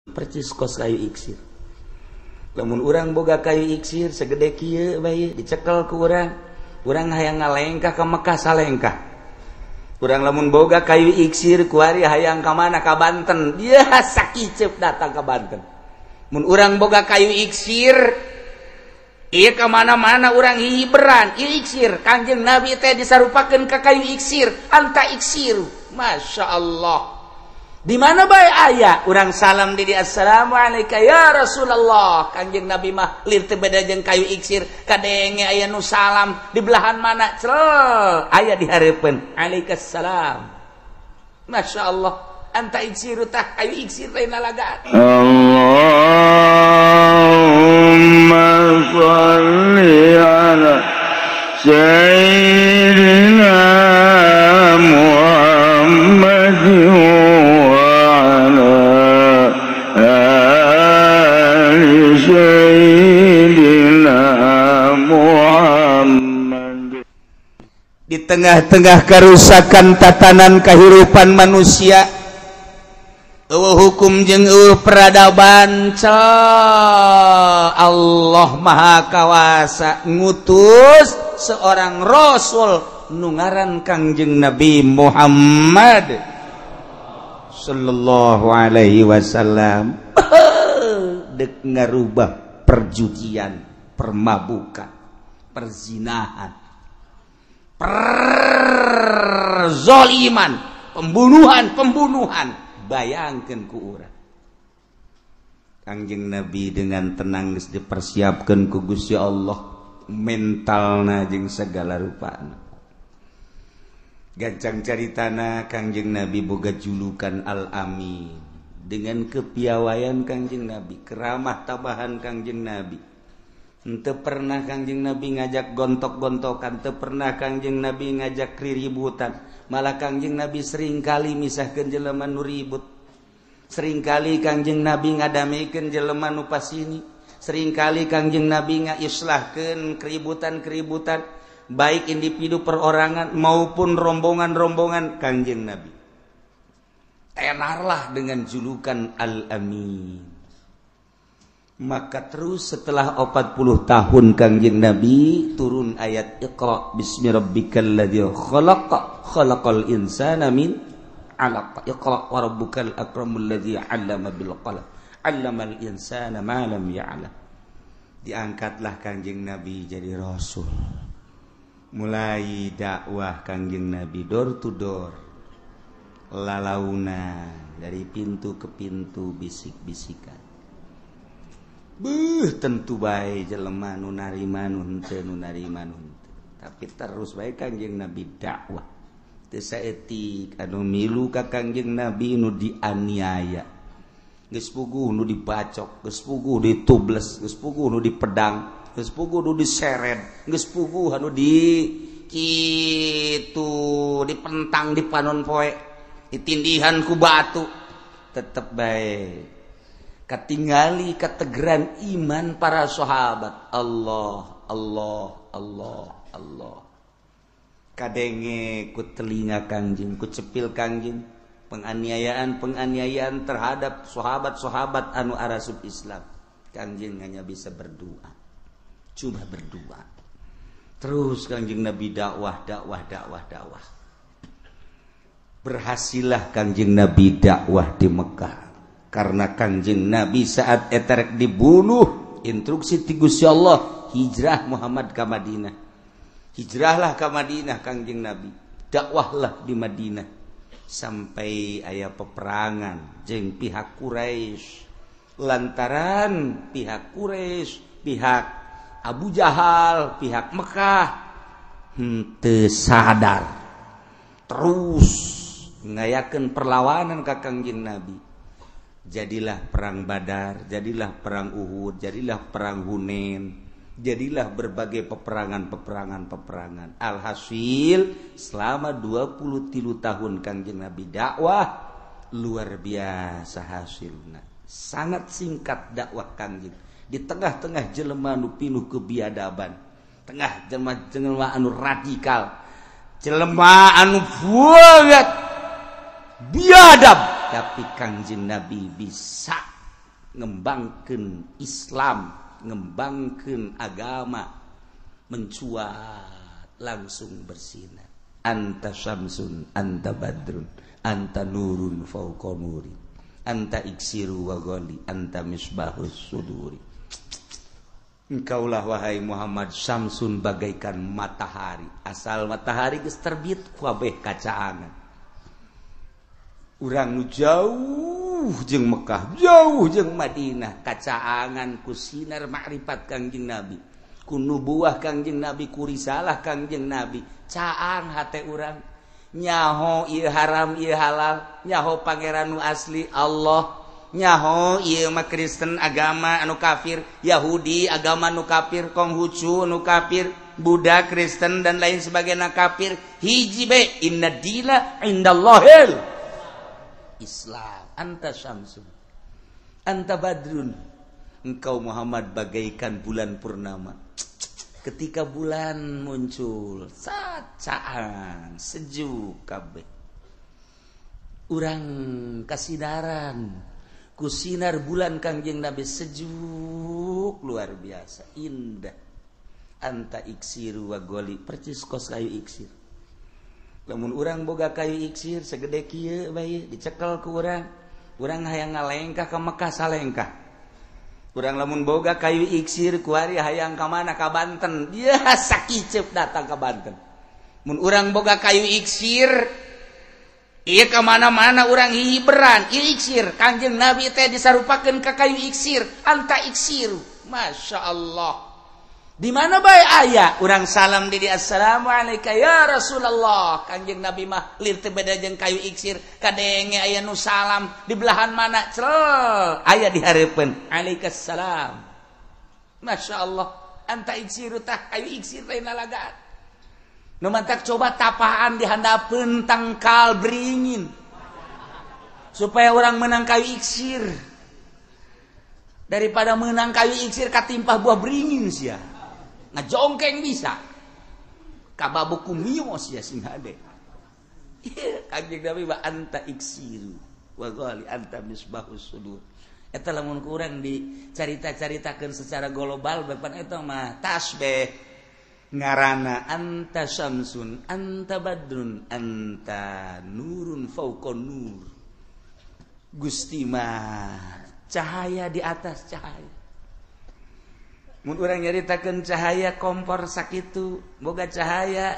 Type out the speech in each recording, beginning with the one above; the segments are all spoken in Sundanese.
percis kos kayu iksir. Lamun urang boga kayu iksir segede kieu bae dicekel ku urang hayang ngalengkah ka Mekah salengkah. Urang lamun boga kayu iksir kuari hayang ka mana ka Banten, dia sakicep datang ka Banten. Mun urang boga kayu iksir ieu ka mana-mana urang hiberan, ieu iksir. Kanjeng Nabi teh disarupakeun ka kayu iksir, anta iksir. Masya Allah. Di mana bae aya urang salam di assalamualaikum ya Rasulullah. Kanjeng Nabi mah lir teu beda jeung kayu iksir, kadenge aya nu salam di belahan mana cel aya di hareupeun alaikassalam. Masya Allah, anta iksir tah kayu iksir lain lalagaan. Allahumma shalli ala sayyidina Muhammadin di tengah-tengah kerusakan tatanan kehidupan manusia, hukum jeung peradaban, Allah Maha Kawasa ngutus seorang rasul nu ngaran Kangjeng Nabi Muhammad sallallahu alaihi wasallam. Dek ngarubah perjudian, permabukan, perzinahan, perzoliman, pembunuhan. Bayangkan ku urang. Kangjeng Nabi dengan tenang geus dipersiapkeun ku Gusti Allah mentalna jeung segala rupana. Gancang caritana Kangjeng Nabi boga julukan Al-Amin. Dengan kepiawaian Kangjeng Nabi, keramah tabahan Kangjeng Nabi, henteu pernah Kangjeng Nabi ngajak gontok-gontokan, teu pernah Kangjeng Nabi ngajak riributan, malah Kangjeng Nabi seringkali misahkeun jelema nu ribut, seringkali Kangjeng Nabi ngadamikeun jelema nu pasini, seringkali Kangjeng Nabi ngaislahkeun keributan-keributan baik individu perorangan maupun rombongan-rombongan. Kangjeng Nabi tenarlah dengan julukan Al-Amin. Maka terus setelah 40 tahun Kangjeng Nabi turun ayat Iqra bismi rabbikal ladzi khalaq khalaqal insana min 'alaq Iqra wa rabbukal akramul ladzi 'allama bil qalam 'allamal insana ma lam ya'lam. Diangkatlah Kangjeng Nabi jadi rasul. Mulai dakwah Kangjeng Nabi door to door, lalauna dari pintu ke pintu, bisik-bisikan. Tentu bae jelema nu narima nu henteu, nu narima nu henteu. Tapi terus bae Kangjeng Nabi dakwah. Teu saeutik anu milu ka Kangjeng Nabi nu dianiaya. Geus puguh nu dibacok, geus puguh ditubles, geus puguh nu dipedang, geus puguh nu diseret, geus puguh anu di kitu dipentang di panon poe, ditindihan ku batu. Tetep bae katingali kategeran iman para sahabat. Allah kadenge ku telinga Kangjeng, ku cepil Kangjeng penganiayaan terhadap sahabat-sahabat anu arasub Islam. Kangjeng hanya bisa berdoa, coba berdoa terus. Kangjeng Nabi dakwah. Berhasillah Kangjeng Nabi dakwah di Mekah. Karena Kangjeng Nabi saat etarek dibunuh, instruksi ti Gusti Allah hijrah Muhammad ka Madinah. Hijrahlah ka Madinah Kangjeng Nabi, dakwahlah di Madinah sampai aya peperangan jeung pihak Quraisy. Lantaran pihak Quraisy, pihak Abu Jahal, pihak Mekah henteu sadar, terus ngayakeun perlawanan ka Kangjeng Nabi. Jadilah perang Badar, jadilah perang Uhud, jadilah perang Hunain, jadilah berbagai peperangan. Alhasil selama 23 tahun Kangjeng Nabi dakwah, luar biasa hasilna. Sangat singkat dakwah Kangjeng. Di tengah-tengah jelema nu pinuh kebiadaban, tengah jelema anu radikal, jelema anu banget biadab, tapi Kangjeng Nabi bisa ngembangkeun Islam, ngembangkeun agama, mencuat langsung bersinar. Anta syamsun, anta badrun, anta nurun fauqa nuri, anta iksiru wa ghali, anta misbahus suduri. Engkaulah wahai Muhammad syamsun bagaikan matahari. Asal matahari geus terbit kabeh kacaangan. Urang nu jauh jeung Mekah, jauh jeung Madinah, kacaangan ku sinar makrifat Kangjeng Nabi, ku nubuwah Kangjeng Nabi, ku risalah Kangjeng Nabi. Caang hate urang nyaho ieu haram ieu halal, nyaho pangeran nu asli Allah, nyaho ieu mah Kristen agama anu kafir, Yahudi agama anu kafir, Konghucu anu kafir, Buddha, Kristen dan lain sebagainya kafir. Hiji be inna dina indallahil Islam. Anta syamsun, anta badrun. Engkau Muhammad bagaikan bulan purnama. Ketika bulan muncul, sacaan sejuk kabeh. Urang kasidaran ku sinar bulan Kangjeng Nabi, sejuk luar biasa, indah. Anta iksiru wa ghali, percis kos kayu iksir. Lamun urang boga kayu iksir segede kieu bae dicekel ku urang hayang ngalengkah ka Mekah salengkah. Urang lamun boga kayu iksir ku ari hayang ka mana, ka Banten, dia sakicep datang ka Banten. Mun urang boga kayu iksir ieu ka mana-mana urang hiberan, ieu iksir Kangjeng Nabi teh disarupakeun ka kayu iksir, anta iksiru. Masya Allah. Di mana bae aya urang salam di assalamualaikum ya Rasulullah. Kangjeng Nabi mah lir teu beda jeung kayu iksir, kadenge aya nu salam di belahan mana cel aya di hareupeun alaikassalam. Masya Allah, anta iksiru tah kayu iksir lain lalagaan. Nu mantak coba tapaan dihandapeun tangkal beringin supaya orang menang kayu iksir daripada menang kayu iksir katimpah buah beringin sia. Ngajongkeng bisa kababuk kumios ya sing hade. Kangjeng Nabi ba anta iksiru wa ghali anta misbahus sudur. Eta lamun kurang dicarita-caritakeun secara global bapan eta mah tasbih ngarana anta syamsun, anta badrun, anta nurun fauqa nur. Gusti mah cahaya di atas cahaya. Mun urang nyaritakeun cahaya kompor sakitu, boga cahaya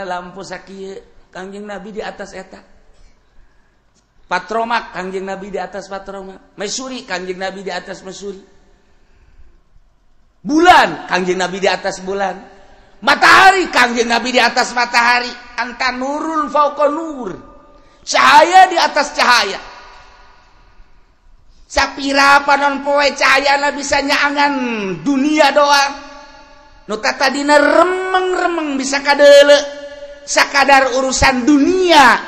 lampu sakieu, Kangjeng Nabi di atas eta. Patromak Kangjeng Nabi di atas patromak. Mesuri Kangjeng Nabi di atas mesuri. Bulan Kangjeng Nabi di atas bulan. Matahari Kangjeng Nabi di atas matahari. Anta nurun fauqa nur. Cahaya di atas cahaya. Sapira panon poe cahayana bisa nyaangan dunia doang. Nu tadina remeng-remeng bisa kadeule sakadar urusan dunia.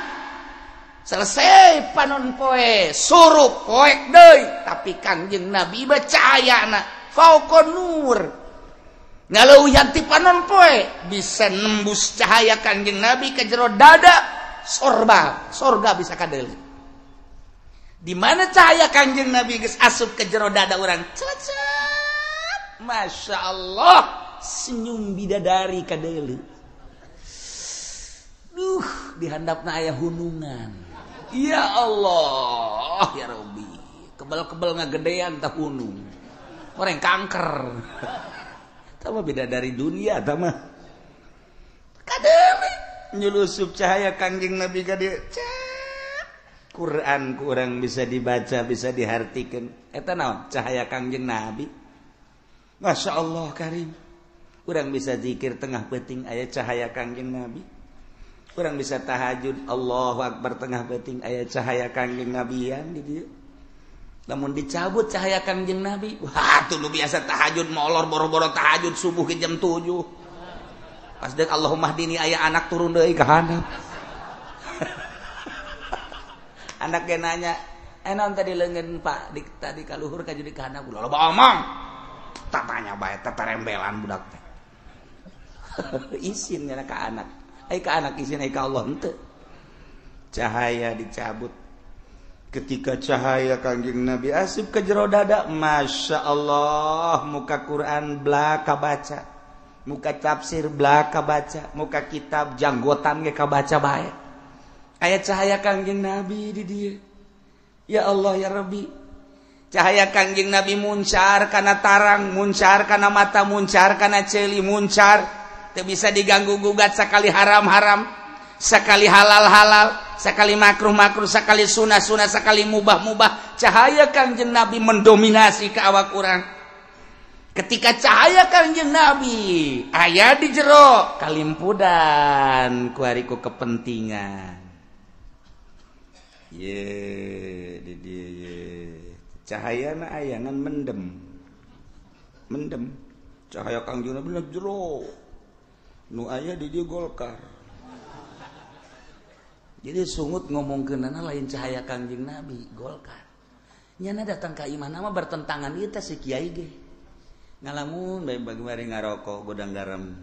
Selesai panon poe surup poek deui, tapi Kangjeng Nabi ba cahayana fauqa nur. Ngaleuwih ti panon poe bisa nembus cahaya Kangjeng Nabi ke jero dada sorga bisa kadeule. Di mana cahaya Kangjeng Nabi geus asup ke jero dada urang, cecep. Masya Allah, senyum bidadari kadeuleu. Di handapna aya hunungan. Ya Allah, ya Rabbi. Kebal-kebal ngagedean tah hunung. Orang kanker. Tah mah bidadari dunia tah mah. Kadeuleu nyulusup cahaya Kangjeng Nabi ka dieu. Quran kurang bisa dibaca, bisa dihartikeun. Eta naon? Cahaya Kangjeng Nabi. Masya Allah karim. Urang bisa zikir tengah peuting aya cahaya Kangjeng Nabi. Urang bisa tahajud Allahu Akbar tengah peuting aya cahaya Kangjeng Nabian di dieu. Lamun dicabut cahaya Kangjeng Nabi, wah tuh nu biasa tahajud molor boro-boro tahajud subuh ke jam 7. Pas deuk Allahumma hdini aya anak turun deui ka handap. Anak ge nanya, "Enon tadi leungeun Pak, tadi ka luhur ka jadi ka handap." Loba omong. Tatanya bae teterembelan budak teh. Isin nya ka anak. Ai ka anak isin ai ka Allah henteu. Cahaya dicabut. ketika cahaya Kangjeng Nabi asup ke jero dada, Masya Allah, muka Quran belaka baca, muka tafsir belaka baca, muka kitab janggotan ge kabaca bae. Aya cahaya Kangjeng Nabi di dieu. Ya Allah ya Rabbi, cahaya Kangjeng Nabi muncar kana tarang, muncar kana mata, muncar kana ceuli, muncar teu bisa diganggu gugat, sakali haram-haram, sakali halal-halal, sakali makruh-makruh, sakali sunah-sunah, sakali mubah-mubah. Cahaya Kangjeng Nabi mendominasi ke awak urang. Ketika cahaya Kangjeng Nabi aya di jero kalimpudan ku ari ku kepentingan. Di dieu cahayana ayangan mendem. Cahaya Kangjeng Nabi jero. Nu aya di dieu Golkar. Jadi sungut ngomongkeunana lain cahaya Kangjeng Nabi Golkar. Nyana datang ka imah mah bertentangan ieu teh si kiai ge. Ngalamun bae bagi ngarokok godang garam.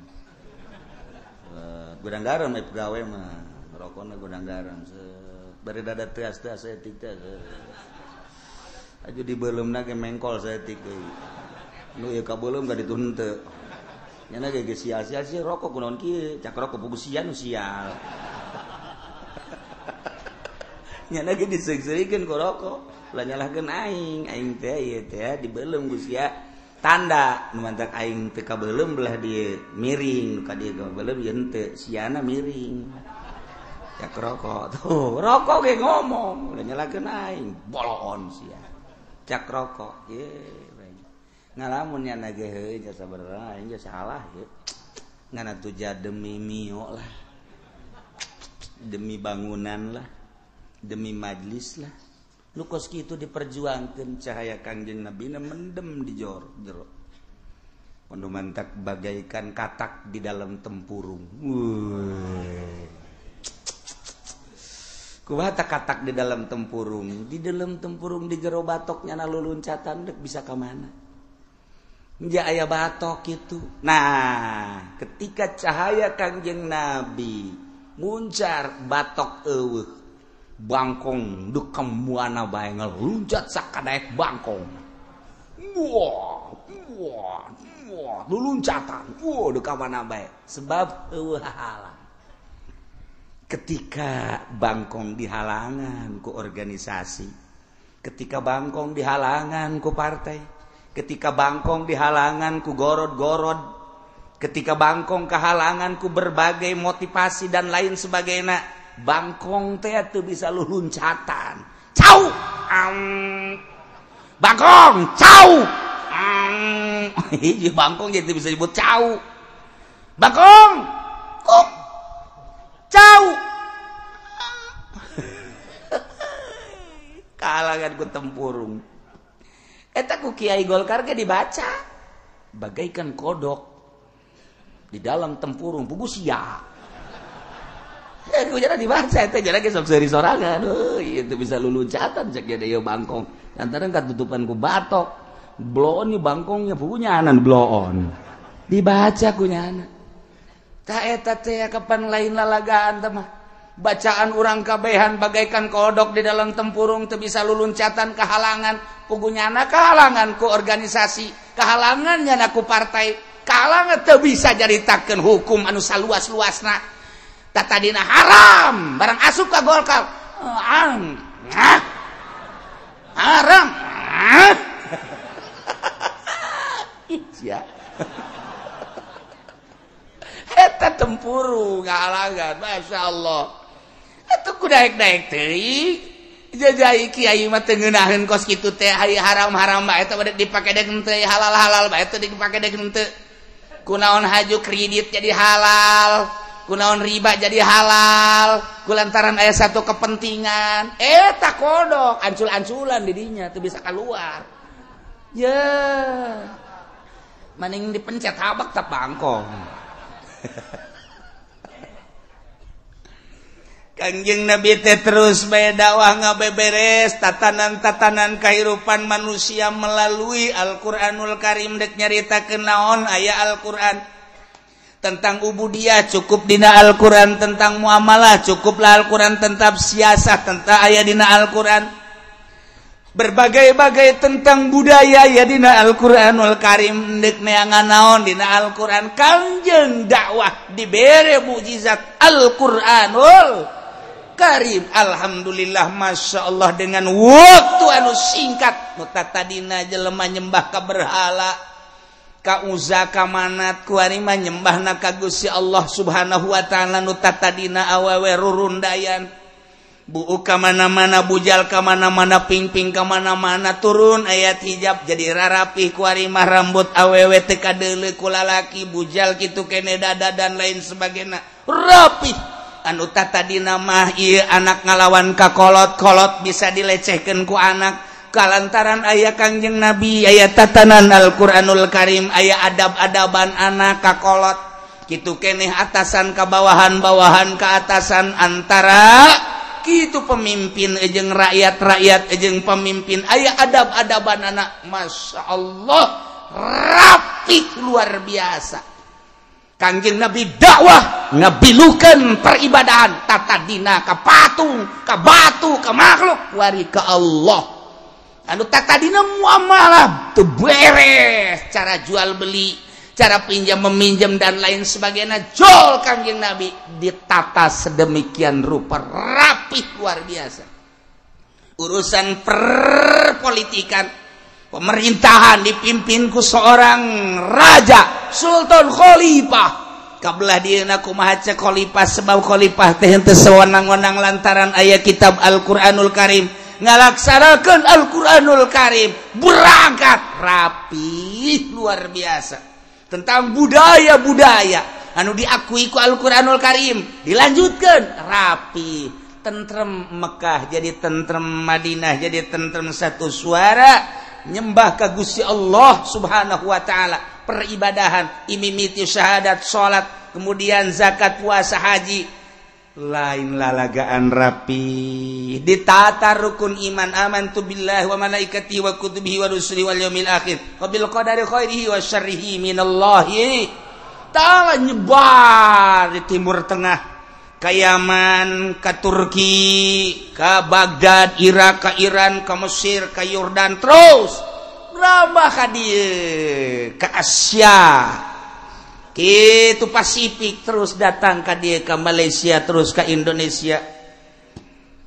Godang garam aya pegawe mah ngarokona godang garam. Bari dada teas-teas saeutik teh. Aju dibeulumna ge mengkol saeutik euy. Nu ieu kabeulum ka ditu henteu. Nyana ge sia-sia sih rokok kunaon kieu? Cak rokok pugu sia nu sial. Nyana ge diseug-seugikeun ku rokok. Lah nyalahkeun aing teh ieu teh dibeulem ku sia. Tanda nu mantak aing teu kabeulem belah dieu miring, ka dieu kabeulem ieu henteu, siana miring. Cak rokok. Tuh, rokok ge ngomong, lah nyalahkeun aing, bolon sia. Cak rokok. Ngalamun nyana ge heuh nya sabaraha aing ge salah ye. Ngana tuja demi mio lah. Demi bangunan lah. Demi majlis lah. Nu kos kitu diperjuangkeun cahaya Kangjeng Nabi na mendem di jero. Panu mantak bagaikan katak di dalam tempurung. Kumaha katak di dalam tempurung? Di dalam tempurung di jero batoknya na luluncatan dek bisa ka mana? Nya aya batok itu. Nah, ketika cahaya Kangjeng Nabi muncar batok eueuh, bangkong deukem muana bae ngeluncat sakadaek bangkong. Wah, luluncatan. Deu ka mana bae sebab eueuh hahalang. Ketika bangkong dihalangan ku organisasi, ketika bangkong dihalangan ku partai, ketika bangkong dihalangan ku gorod-gorod, ketika bangkong kehalangan ku berbagai motivasi dan lain sebagainya, bangkong teh teu bisa luluncatan. Cau! Bangkong! Cau! Hiji bangkong jadi bisa disebut cau. Bangkong! Cau! Kahalangan ku tempurung. Eta ku Kiai Golkar ge dibaca bagaikan kodok di dalam tempurung pugu sia. Ku jana dibaca eta jana ge sok seuri sorangan. Itu bisa luluncatan cek ge ieu bangkong. Lantaran katutupan ku batok. Bloon ieu bangkongnya pugu nyanan bloon. Dibaca ku nyana. Tah eta teh kapan lain lalagaan teh mah. Bacaan urang kabehan bagaikan kodok di dalam tempurung teu bisa luluncatan kehalangan. Pugunyana kehalangan ku organisasi, kehalangan nyana ku partai, kehalangan teu bisa jaritakeun hukum anu saluas-luasna. Tatadina haram, barang asup ka Golkar. Haram. Sia. Eta tempurung ngahalangan, Masya Allah. Eta ku daek-daek teuing. Jajai kiai mah teu ngeunaheun kos kitu teh haram-haram bae eta bade dipake deuk teu halal-halal bae teu dipake deuk teu. Kunaon haju kredit jadi halal, kunaon riba jadi halal, kulantaran aya satu kepentingan. Eta kodok ancul-anculan di dinya teu bisa keluar. Maning dipencet habak tap bangkong. Kangjeng Nabi teh terus bae dakwah ngabeberes tatanan-tatanan kehidupan manusia melalui Al-Qur'anul Karim dek nyaritakeun naon aya Al-Qur'an tentang ubudiyah cukup dina Al-Qur'an, tentang muamalah cukuplah Al-Qur'an, tentang siasat tentang aya dina Al-Qur'an, berbagai-bagai tentang budaya ya dina Al-Qur'anul Karim deuk neangan naon dina Al-Qur'an Kangjeng dakwah dibere mukjizat Al-Qur'anul Karim. Alhamdulillah Masya Allah dengan waktu anu singkat nu tadina jelema nyembah ka berhala ka uza ka manat kuari mah nyembahna ka Gusti Allah Subhanahu wa taala nu tadina awewe rurundayan buu ka mana-mana bujal ka mana-mana pingping ka mana-mana turun ayat hijab jadi rarapih kuari mah rambut awewe teu kadeuleu ku lalaki bujal kitu kene dada dan lain sebagainya rapih anu tadina mah ieu anak ngalawan ka kolot bisa dilecehkeun ku anak kalantaran aya Kangjeng Nabi aya tatanan Al-Qur'anul Karim aya adab-adaban anak ka kolot kitu keneh atasan ka bawahan ka atasan antara kitu pemimpin jeung rakyat jeung pemimpin aya adab-adaban anak Masya Allah rapi luar biasa. Kangjeng Nabi dakwah ngabilukeun peribadahan tatadina ka patung ka batu ka makhluk wari ka Allah anu tatadina muamalah teu beres cara jual beli cara pinjam meminjam dan lain sebagainya jol Kangjeng Nabi ditata sedemikian rupa rapih luar biasa. Urusan perpolitikan pemerintahan dipimpin ku seorang raja Sultan Khalifah kabelah dieuna kumaha cek khalifah sebab khalifah teh henteu sewenang-wenang lantaran aya kitab Al-Qur'anul Karim ngalaksanakeun Al-Qur'anul Karim berangkat rapi luar biasa tentang budaya-budaya anu diakui ku Al-Qur'anul Karim dilanjutkeun rapi tentrem Mekah jadi tentrem Madinah jadi tentrem satu suara nyembah ka Gusti Allah Subhanahu wa taala peribadahan imimiti syahadat salat kemudian zakat puasa haji lain lalagaan rapi ditata rukun iman amantu billahi wa malaikatihi wa kutubihi wa rusulihi wal yaumil akhir wa bil qadari khairihi wa syarrihi minallahi ta'ala nyebar di timur tengah ka Yaman ka Turki ka Baghdad Irak ka Iran ka Mesir ka Yordan terus rambah ka dieu ka Asia kitu Pasifik terus datang ka dieu ka Malaysia terus ka Indonesia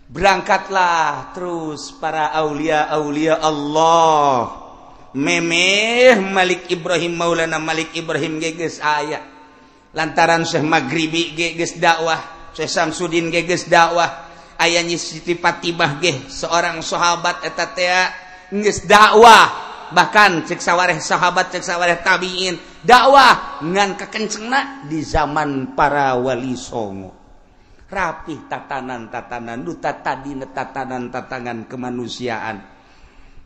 berangkatlah terus para aulia-aulia Allah memeh Malik Ibrahim Maulana Malik Ibrahim geus aya lantaran Syekh Maghribi geus dakwah Syekh Samsudin geus dakwah aya Nyi Siti Fatibah ge seorang sahabat eta teh geus dakwah bahkan cek sawareh sahabat cek sawareh tabiin dakwah ngan kakencengna di zaman para wali songo rapih tatanan-tatanan duta tadina tatanan-tatanan kemanusiaan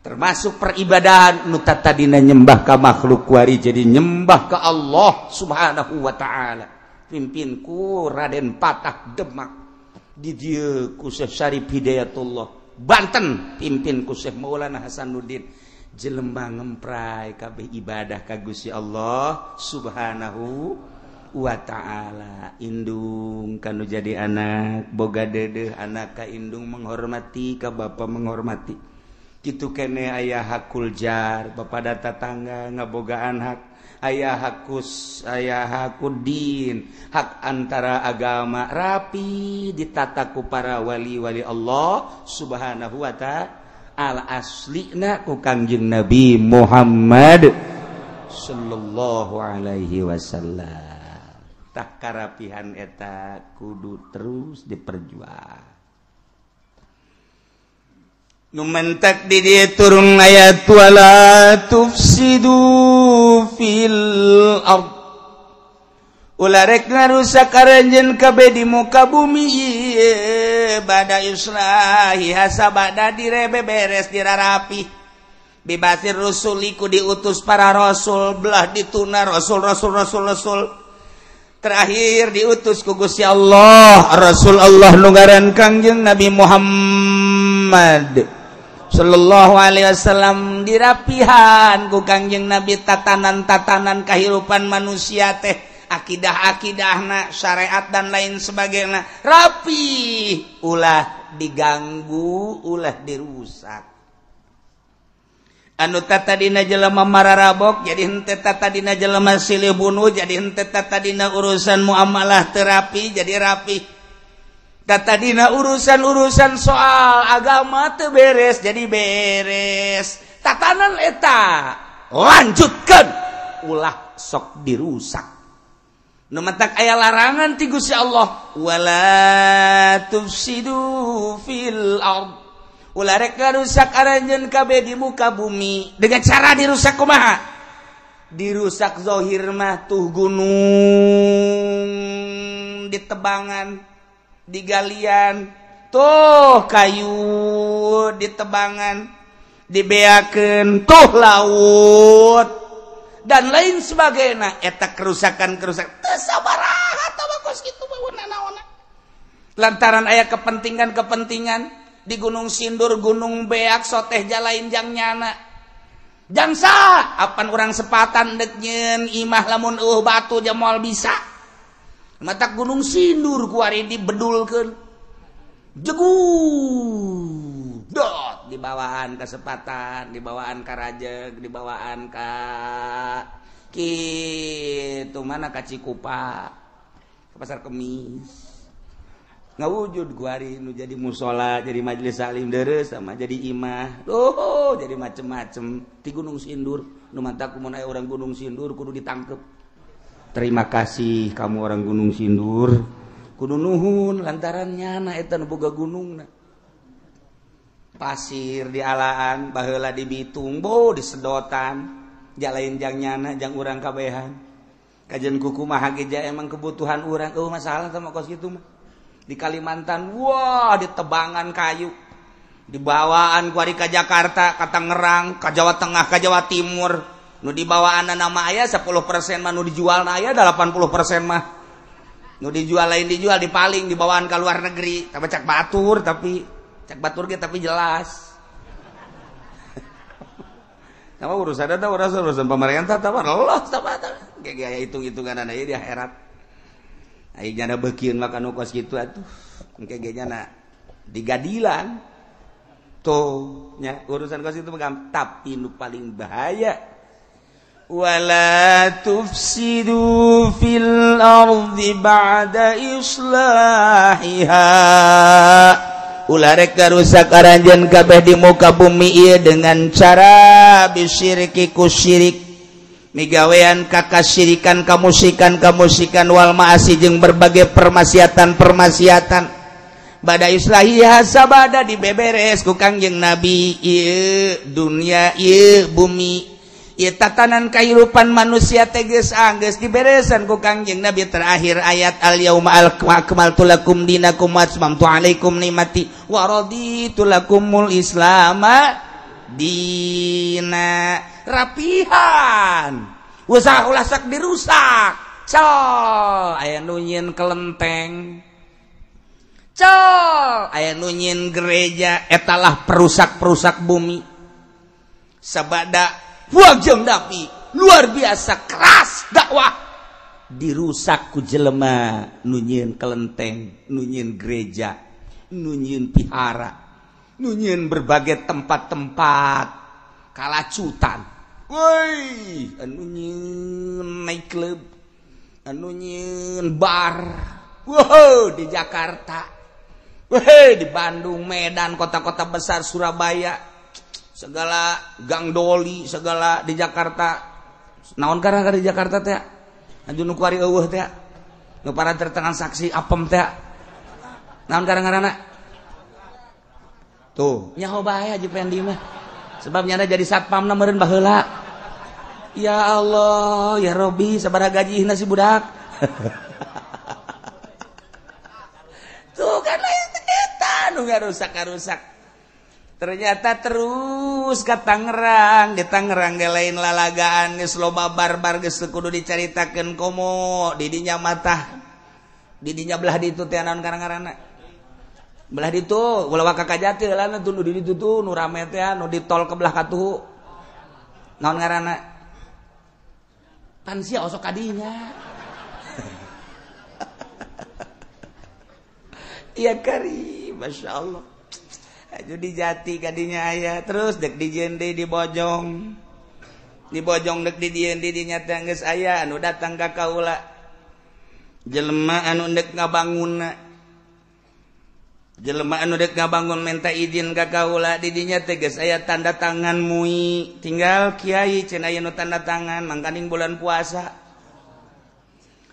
termasuk peribadahan nu tadina nyembah ka makhluk wari jadi nyembah ka Allah Subhanahu wa taala pimpinku Raden Patah Demak di dieu ku Syekh Syarif Hidayatullah Banten pimpin ku Syekh Maulana Hasanuddin jelema ngemprai kabeh ibadah ka Gusti Allah Subhanahu wa taala indung kanu jadi anak boga dedeh anak ka indung menghormati ka bapa menghormati kitu kene aya hakul jar bapada tatangga ngabogaan hak aya hakus aya hakudin hak antara agama rapi ditata ku para wali-wali Allah Subhanahu wa ta'ala aslina ku Kangjeng Nabi Muhammad sallallahu alaihi wasallam tak karapihan eta kudu terus diperjuang nu mentak di dieu turun ayat wala tufsidu fil ard ulah rek ngarusak aranjeun kabeh di muka bumi bada islahi hasabada direbe beres dirarapi bibasir rusuliku diutus para rasul belah dituna rasul terakhir diutus ku Gusti Allah Rasul Allah nu ngaran Kangjeng Nabi Muhammad sallallahu alaihi wasallam dirapihan ku Kangjeng Nabi tatanan-tatanan kehidupan manusia teh akidah-akidahna syariat dan lain sebagainya rapi ulah diganggu ulah dirusak anu tata dina jelema mararabok jadi henteu tata dina jelema silih bunuh jadi henteu tata dina urusan muamalah terapi jadi rapi tata dina urusan soal agama teu beres jadi beres tatanan eta lanjutkeun ulah sok dirusak nu matak aya larangan ti Gusti Allah wala tufsidu fil ard ulah rek ngarusak aranjeun kabeh di muka bumi dengan cara dirusak kumaha dirusak zahir mah tuh gunung ditebangan digalian tuh kayu ditebangan dibeakeun tuh laut dan lain sebagainya eta kerusakan teu sabaraha tah kos kitu bae naon lantaran aya kepentingan di Gunung Sindur, Gunung Beak, soteh jalain jang nyana. Jangsa, apan orang sepatan deknyen imah lamun batu jamal bisa. Mata Gunung Sindur kuari dibedulkeun. Jegudot dibawaan ka sepatan, dibawaan ka Rajeg, dibawaan ka kitu mana ka Cikupa, ka Pasar Kemis. Ngawujud guari nu jadi musola jadi majelis salim deres sama jadi imah jadi macem-macem di Gunung Sindur nu mantak mun aya orang Gunung Sindur kudu ditangkep terima kasih kamu orang Gunung Sindur kudu nuhun lantaran nyana eta nu boga gunungna pasir dialaan baheula di Bitung disedotan jalain jang nyana jang urang kabehan kajen kuku mah hageja emang kebutuhan urang masalah sama kos kitu mah di Kalimantan wah ditebangan kayu dibawaan kuari ka Jakarta ka Tangerang ka Jawa Tengah ka Jawa Timur nu dibawaan nama aya 10% mah nu dijual aya 80% mah nu dijual lain dijual dipaling dibawaan ka luar negeri tapi cak batur ge tapi jelas sama urusan ada urusan pemerintah tah Allah tah kayak hitung-hitungan aya di akhirat ai nyana beukeun makan kos kitu atuh engke ge nyana digadilan tuh nya urusan kos kitu tapi nu paling bahaya wala tufsidu fil ardi ba'da islahiha ulah rek rusak aranjeun kabeh di muka bumi ieu dengan cara bisyirki kusyirik migawean kakasyirikan kamusikan wal ma'asi jeung berbagai permaksiatan bada islahiha sabada dibeberes ku Kangjeng Nabi ieu dunia ieu bumi ieu tatanan kahirupan manusia teh geus diberesan ku Kangjeng Nabi terakhir ayat al yauma akmaltu lakum dinakum wa atmamtu alaikum nikmati wa raditu lakumul islama dina rapihan usaha ulah sak dirusak col aya nu nyieun kelenteng col aya nu nyieun gereja etalah perusak bumi sabada wajeng dapi luar biasa keras dakwah dirusak ku jelema nu nyieun kelenteng nu nyieun gereja nu nyieun pihara nu nyieun berbagai tempat-tempat kalacutan woi anu nyieun night club anu nyieun bar wow di Jakarta woi di Bandung Medan kota-kota besar Surabaya segala gang doli segala di Jakarta naon karena di Jakarta teh anu nu kuari eueuh teh nu para tertengan saksi apem teh naon karang-karana tuh nyaho bae Haji Pendi mah sebabnya ada jadi satpamna meureun baheula ya Allah ya Robi sabaraha gajihna si budak tuh kan eta nu ngarusak ternyata terus ke Tangerang di Tangerang ge lain lalagaan geus loba barbar geus kudu dicaritakeun komo di dinya matah di dinya belah ditu teh naon karang-karana belah ditu ulah ka Kajati heulana tuh nu di ditu tuh nu rame teh nu di tol ke belah katuhu naon ngaranna pan sia osok kadinya iya karim masyaallah Judi Jati kadinya aya terus dek di Jende di Bojong dek di Diendi di nyata geus aya anu datang ka kaula jelema anu dek ngabangun minta izin ka kaula di dinya teh geus aya tanda tangan MUI tinggal kiai cenah aya nu tanda tangan mangkaning bulan puasa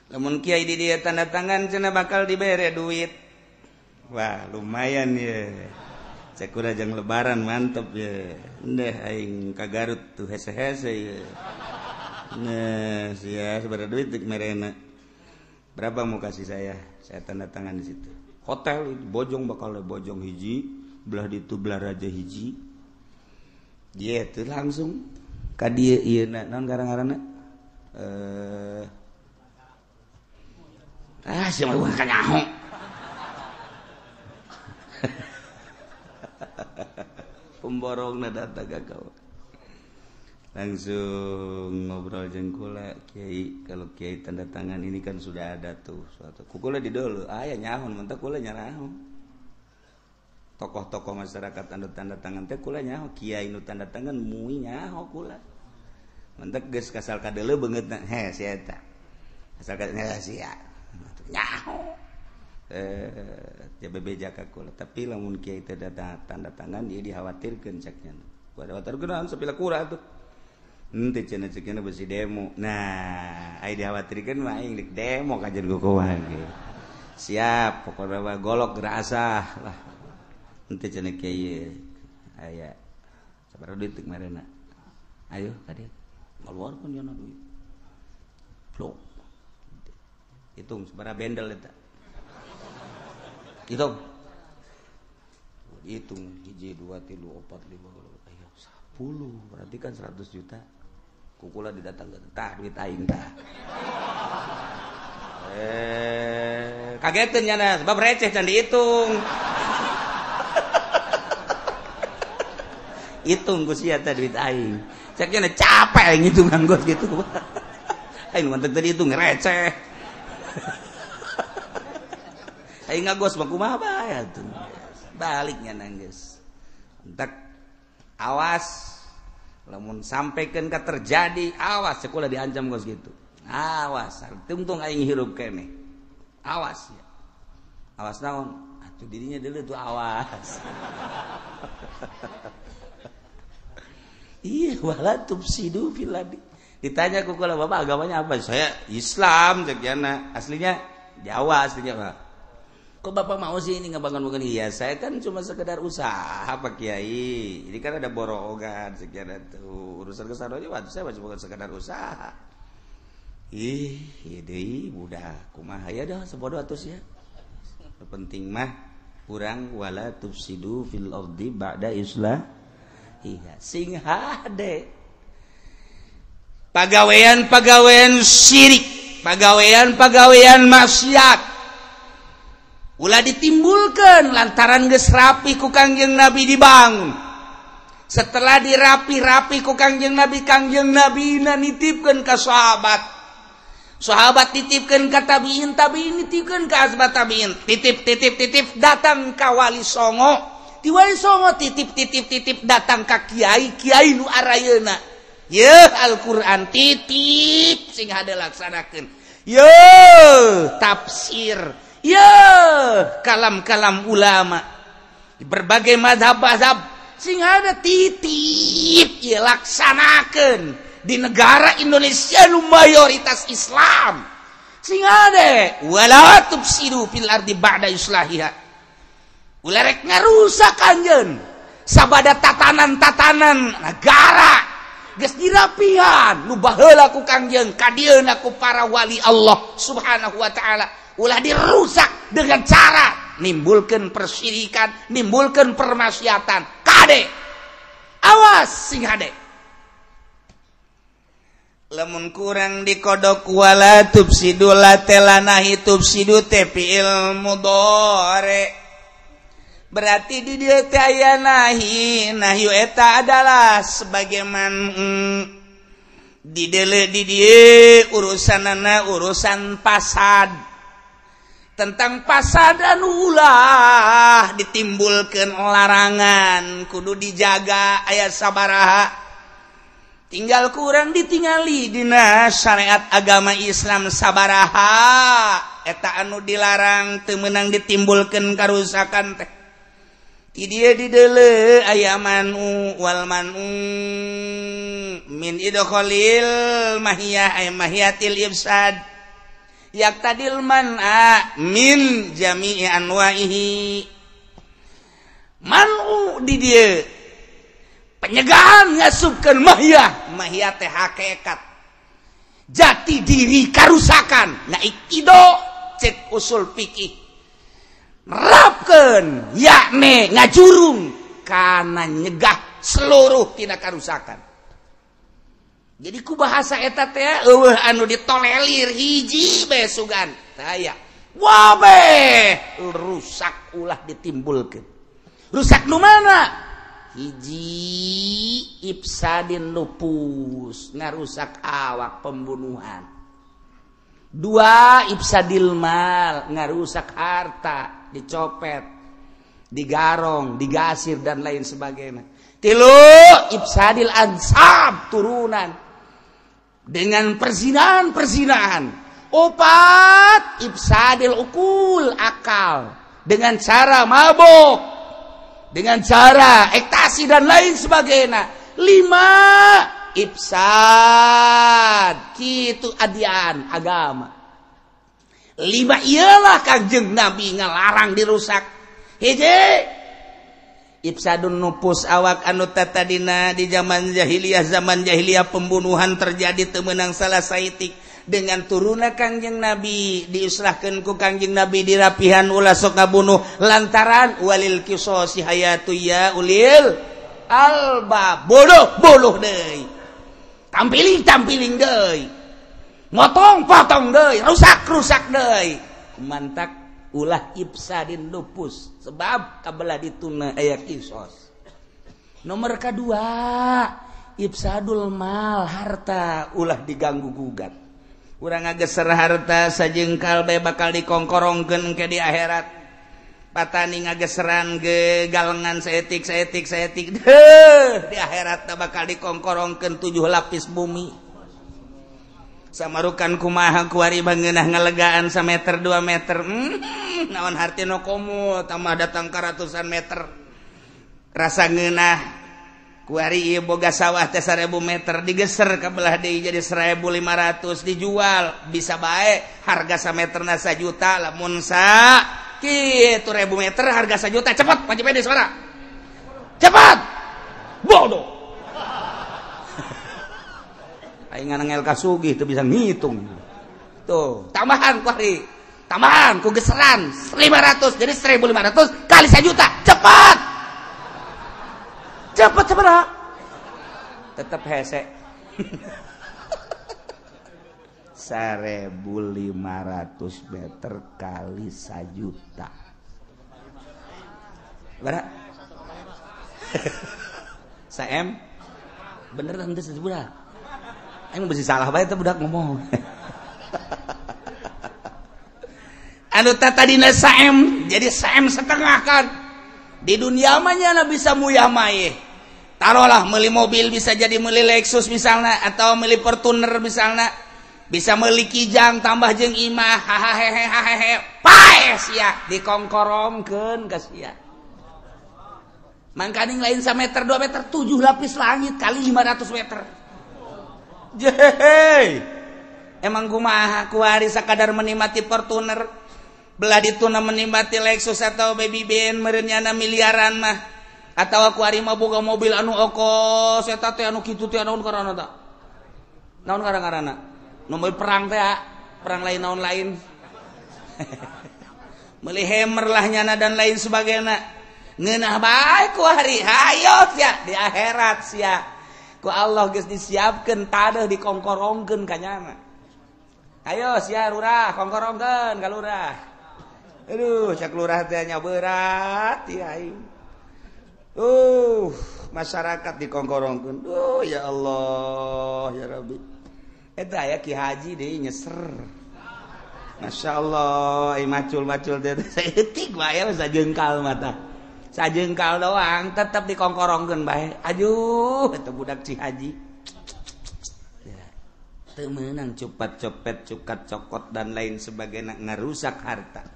lamun kiai di dia tanda tangan cenah bakal dibere duit wah lumayan ya cek urang lebaran mantep ya ndeh aing ka Garut tuh hese-hese ya nah sia sabaraha duit dik merena berapa mau kasih saya tanda tangan di situ hotel Bojong bakal Bojong hiji belah ditu belah Raja hiji dia tuh langsung ka dieu ieu naon garang-garangna siapa gua ka nyaho pemborongna datang ka kau langsung ngobrol jeung kula kiai kalau kiai tanda tangan ini kan sudah ada tuh suatu kukula di dulu aya nyahon mentek kula nyaraho tokoh-tokoh masyarakat anu tanda tangan teh kula nyaho kiai nu tanda tangan MUI nyaho kula mentek geus kasal kadeuleu beungeutna sia eta asal kadeuleu sia nyaho bebeja ka kula tapi lamun kiai teh tanda tangan ieu dikhawatirkeun ceknya khawatirkeun sapila kurang tuh henteu cenah ceukna besi demo nah ai dikhawatirkeun mah aing dik demo kajen kukuha ge siap pokona mah golok gerasah lah henteu cenah kiai aya sabaraha duit marena ayo ka dieu ngaluarkeun yana duit blok hitung sabaraha bendel eta hitung 1, 2, 3, 4, 5, 10 berarti kan 100 juta kukula didatang tah duit aing tah kageteun nya sebab receh can dihitung hitung ku sia teh duit aing cek nya capek aing hitung anggot gitu aing mantep tadi hitung receh aing ngagos mah kumaha bae atuh baliknya nanggeus entek awas lamun sampeikeun ka terjadi awas sekolah diancam geus gitu awas tungtung aing hirup keneh awas ya awas naon atuh dirinya deuleu tuh awas iya wala tufsidu fil ardi ditanya ku kula bapak agamanya apa saya Islam cek jana aslinya Jawa aslinya Pak kok bapak mau sih ini ngebangun-bangun iya saya kan cuma sekedar usaha Pak Kiai ini kan ada borogan sekian itu urusan kesana aja waktu saya cuma sekedar usaha ide budak kumaha ya dah sebodoh atus ya penting mah kurang wala tufsidu fil ardi ba'da islah iya sing hade pagawean syirik pagawean maksiat ulah ditimbulkan lantaran geus rapi ku Kangjeng Nabi dibangun. Setelah dirapi-rapi ku Kangjeng Nabi nitipkeun ka sahabat. Sahabat titipkeun ka tabiin nitipkeun ka asbat tabiin. Titip datang ka Wali Songo. Di Wali Songo titip datang ka kiai nu arayeuna. Yeuh Al-Qur'an titip sing hade laksanakeun. Yeuh tafsir kalam-kalam ulama di berbagai mazhab sing ada titip ya laksanakeun di negara Indonesia nu mayoritas Islam sing ada wala tufsidu fil ardi ba'da islahiha ulah rek ngarusak anjeun sabada tatanan negara geus dirapihan nu baheula ku Kangjeng kadieuna ku para wali Allah Subhanahu wa taala ulah dirusak dengan cara nimbulkeun persyirikan, nimbulkeun permaksiatan. Kade. Awas sing hade. Lamun kurang dikodok wala tufsidu latelanahi tufsidu te fi'il mudhari. Berarti di dieu teh aya nahi eta adalah sebagaimana di dieu urusanana urusan fasad. tentang pasadan ulah ditimbulkeun larangan kudu dijaga aya sabaraha tinggal kurang ditingali dina syariat agama Islam sabaraha eta anu dilarang teu meunang ditimbulkeun karusakan teh ti dieu dideuleu aya manu wal manu min idkhalil mahiyah ay mahiyatil ifsad yaktadil man'a min jami'i anwa'ihi manu di dieu penyegahan ngasupkeun mahiyah teh hakikat jati diri karusakan na ikido cek usul fikih nerapkeun yakni ngajurung kana nyegah seluruh tina karusakan. Jadi ku bahasa eta teh eueuh anu ditolelir hiji bae sugan taya wabeh rusak ulah ditimbulkeun. Rusak nu mana? Hiji ifsadin nufus ngarusak awak pembunuhan. Dua ifsadil mal ngarusak harta dicopet, digarong, digasir dan lain sebagainya. Tilu ifsadil ansab turunan dengan perzinahan. Opat ifsadil ukul akal dengan cara mabuk, dengan cara ekstasi dan lain sebagainya. 5 ifsad kitu adian agama. 5 ialah Kangjeng Nabi ngalarang dirusak. Hiji ifsadun nufus awak anu tatadina di zaman jahiliyah pembunuhan terjadi teu meunang salah saeutik dengan turuna Kangjeng Nabi diuslahkeun ku Kangjeng Nabi dirapihan ulah sok ngabunuh lantaran walil qisasi hayatu ya ulil alba boloh deui tampiling deui motong-potong deui, rusak deui. Mantak ulah ifsadin nufus sebab kabelah dituna aya qisas. Nomor kedua, ifsadul mal harta ulah diganggu gugat. Urang ngageser harta sajengkal bae bakal dikongkorongkeun ke di akhirat. Patani ngageseran ge galengan saeutik di akhirat bakal dikongkorongkeun 7 lapis bumi. Samarukan kumaha kuari bangeunah ngalegaan sameter 2 meter naon hartina komo tambah datang ka ratusan meter rasa ngeunah kuari ieu boga sawah teh 1000 meter digeser ka belah deui jadi 1500 dijual bisa bae harga sameterna 1 juta lamun sa kitu 1000 meter harga 1 juta cepet panci pede suara cepet bodoh aing ngangel kasugih teu bisa ngitung. Tuh, tambahan ku hari. Tambahan ku geseran 500 jadi 1500 kali 1 juta. Cepat. Cepat. Tetep hese. 1500 meter kali 1 juta. Berapa? 1M? Bener teh henteu sebulan. Aing bisi salah bae teh budak ngomong. Anu tadina saem jadi saem setengah kan. Di dunia mah nya bisa muyah maeh. Taruhlah meuli mobil bisa jadi meuli Lexus misalna atau meuli Fortuner misalna. Bisa meuli Kijang tambah jeung imah hahaha pae sia dikongkorongkeun ka sia. Mangkaning lain 1 meter 2 meter 7 lapis langit kali 500 meter. Jehey, emang kumaha kuari sakadar menikmati Fortuner belah dituna menikmati Lexus atau baby Ben merenyana miliaran mah atau kuari mah boga mobil anu okos eta teh anu kitu teh naon karana ta naon ngaranna mobil perang teh perang lain naon lain meuli Hammer lah nyana dan lain sebagainya ngeunah bae kuari hayo sia di akhirat sia ku Allah geus disiapkeun tadeuh dikongkorongkeun ka nyana. Ayo sia lurah kongkorongkeun ka lurah. Aduh, cak lurah teh nya berat ya aing. Masyarakat dikongkorongkeun. Ya Allah, ya Rabbi. Eta aya Ki Haji deui nyeser. Masya Allah macul-macul etik wae sajengkal mata sajengkal doang tetap dikongkorongkeun bae aduh eta budak Cihaji teu meunang cupat copet cukat cokot dan lain sebagainya ngarusak harta.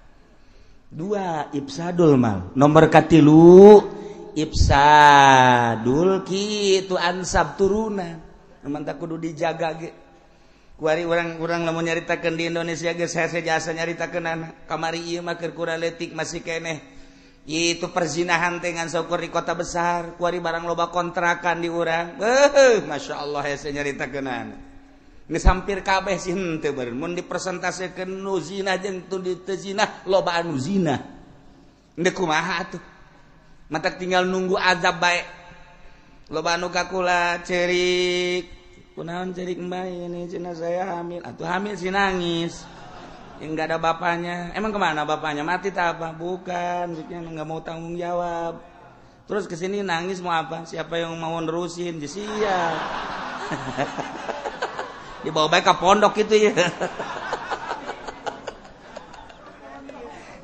2 ifsadul mal nomor katilu ifsadul kitu ansab turunan mantap kudu dijaga ge kuari urang lamun nyaritakeun di Indonesia ge saya jasa nyaritakeun anak kamari ieu mah keur kuraletik masih keneh itu perzinahan teh ngan saukur di kota besar kuari barang loba kontrakan di urang Masya Allah hese nyaritakeun anak geus hampir kabeh sih henteu beureun mun dipresentasekeun nu zina jeung teu zina loba anu zina endeu kumaha atuh matak tinggal nunggu azab bae loba anu kakula cerik kunaon cerik mbak ini cina saya hamil atuh hamil si nangis yang enggak ada bapaknya emang kemana bapaknya mati tak apa bukan enggak mau tanggung jawab terus kesini nangis mau apa siapa yang mau nerusin siap dibawa baik ke pondok gitu ya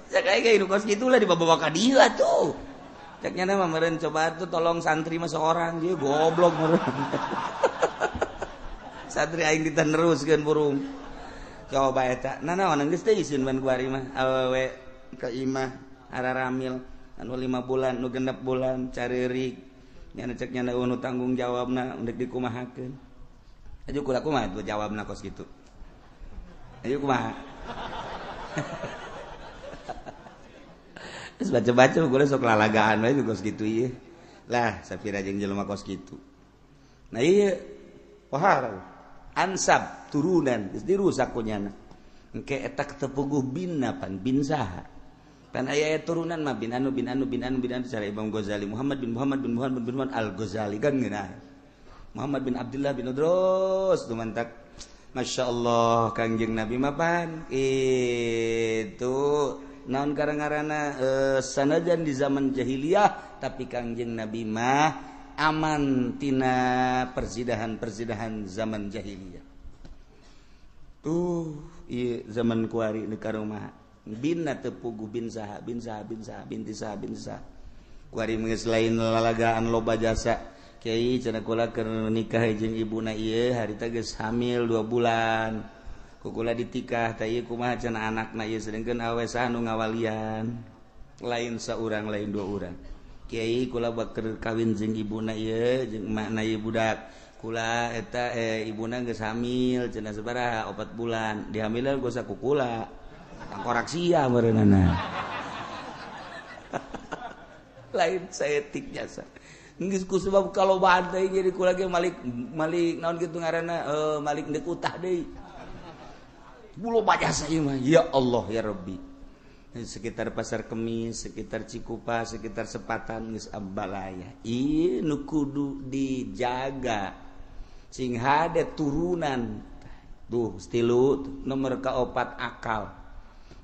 kayak kos gitulah dibawa ke dia tuh ceknya nama meren coba tuh tolong santri mah seorang dia goblok meren santri aing diteneruskeun burung coba eta nanaon geus teh izin ban kuari mah awewe ka imah araramil anu 5 bulan nu 6 bulan careurik nya ceknya nu tanggung jawabna undek dikumahakeun ayo kula kumaha tuh jawabna kos gitu ayo kumaha terus baca-baca kula sok lalagaan we kos gitu ieu lah sapira jeung jelema kos gitu nah ieu pohar ansab turunan geus dirusak kunyana engke eta tepuguh binna pan bin saha pan aya turunan mah bin anu cara Imam Ghazali Muhammad bin Al-Ghazali kan geunah Muhammad bin Abdullah bin Udrus dumantak Masya Allah kangjeng Nabi mapan itu naon karangarana sanajan di zaman jahiliyah tapi kangjeng Nabi mah aman tina persidahan zaman jahiliyah ieu zaman kuari di karumaha binna teu puguh bin saha kuari geus lain lalagaan loba jasa Kiai cenah kula keur nikah jeung ibuna ieu harita geus hamil 2 bulan. Ku kula ditikah teh ieu kumaha cenah anakna ieu sedengkeun awe sanu ngawalian. Lain saurang lain 2 urang. Kiai kula bakeur kawin jeung ibuna ieu jeung emakna ieu budak. Kula eta ibuna geus hamil cenah sabaraha 4 bulan. Dihamilan gosa ku kula. Tangkorak sia meureunana. Lain saeutik jasa. Geus ku sebab kalau badai jadi ku lagi malik naon kitu ngaranna malik deuk utah deui. Bulo bajasa ieu mah ya Allah ya Rabbi. Sekitar Pasar Kemis, sekitar Cikupa, sekitar Sepatan geus ambalaya. Ieu nu kudu dijaga. Sing hade turunan. Duh, stilu nomor kaopat akal.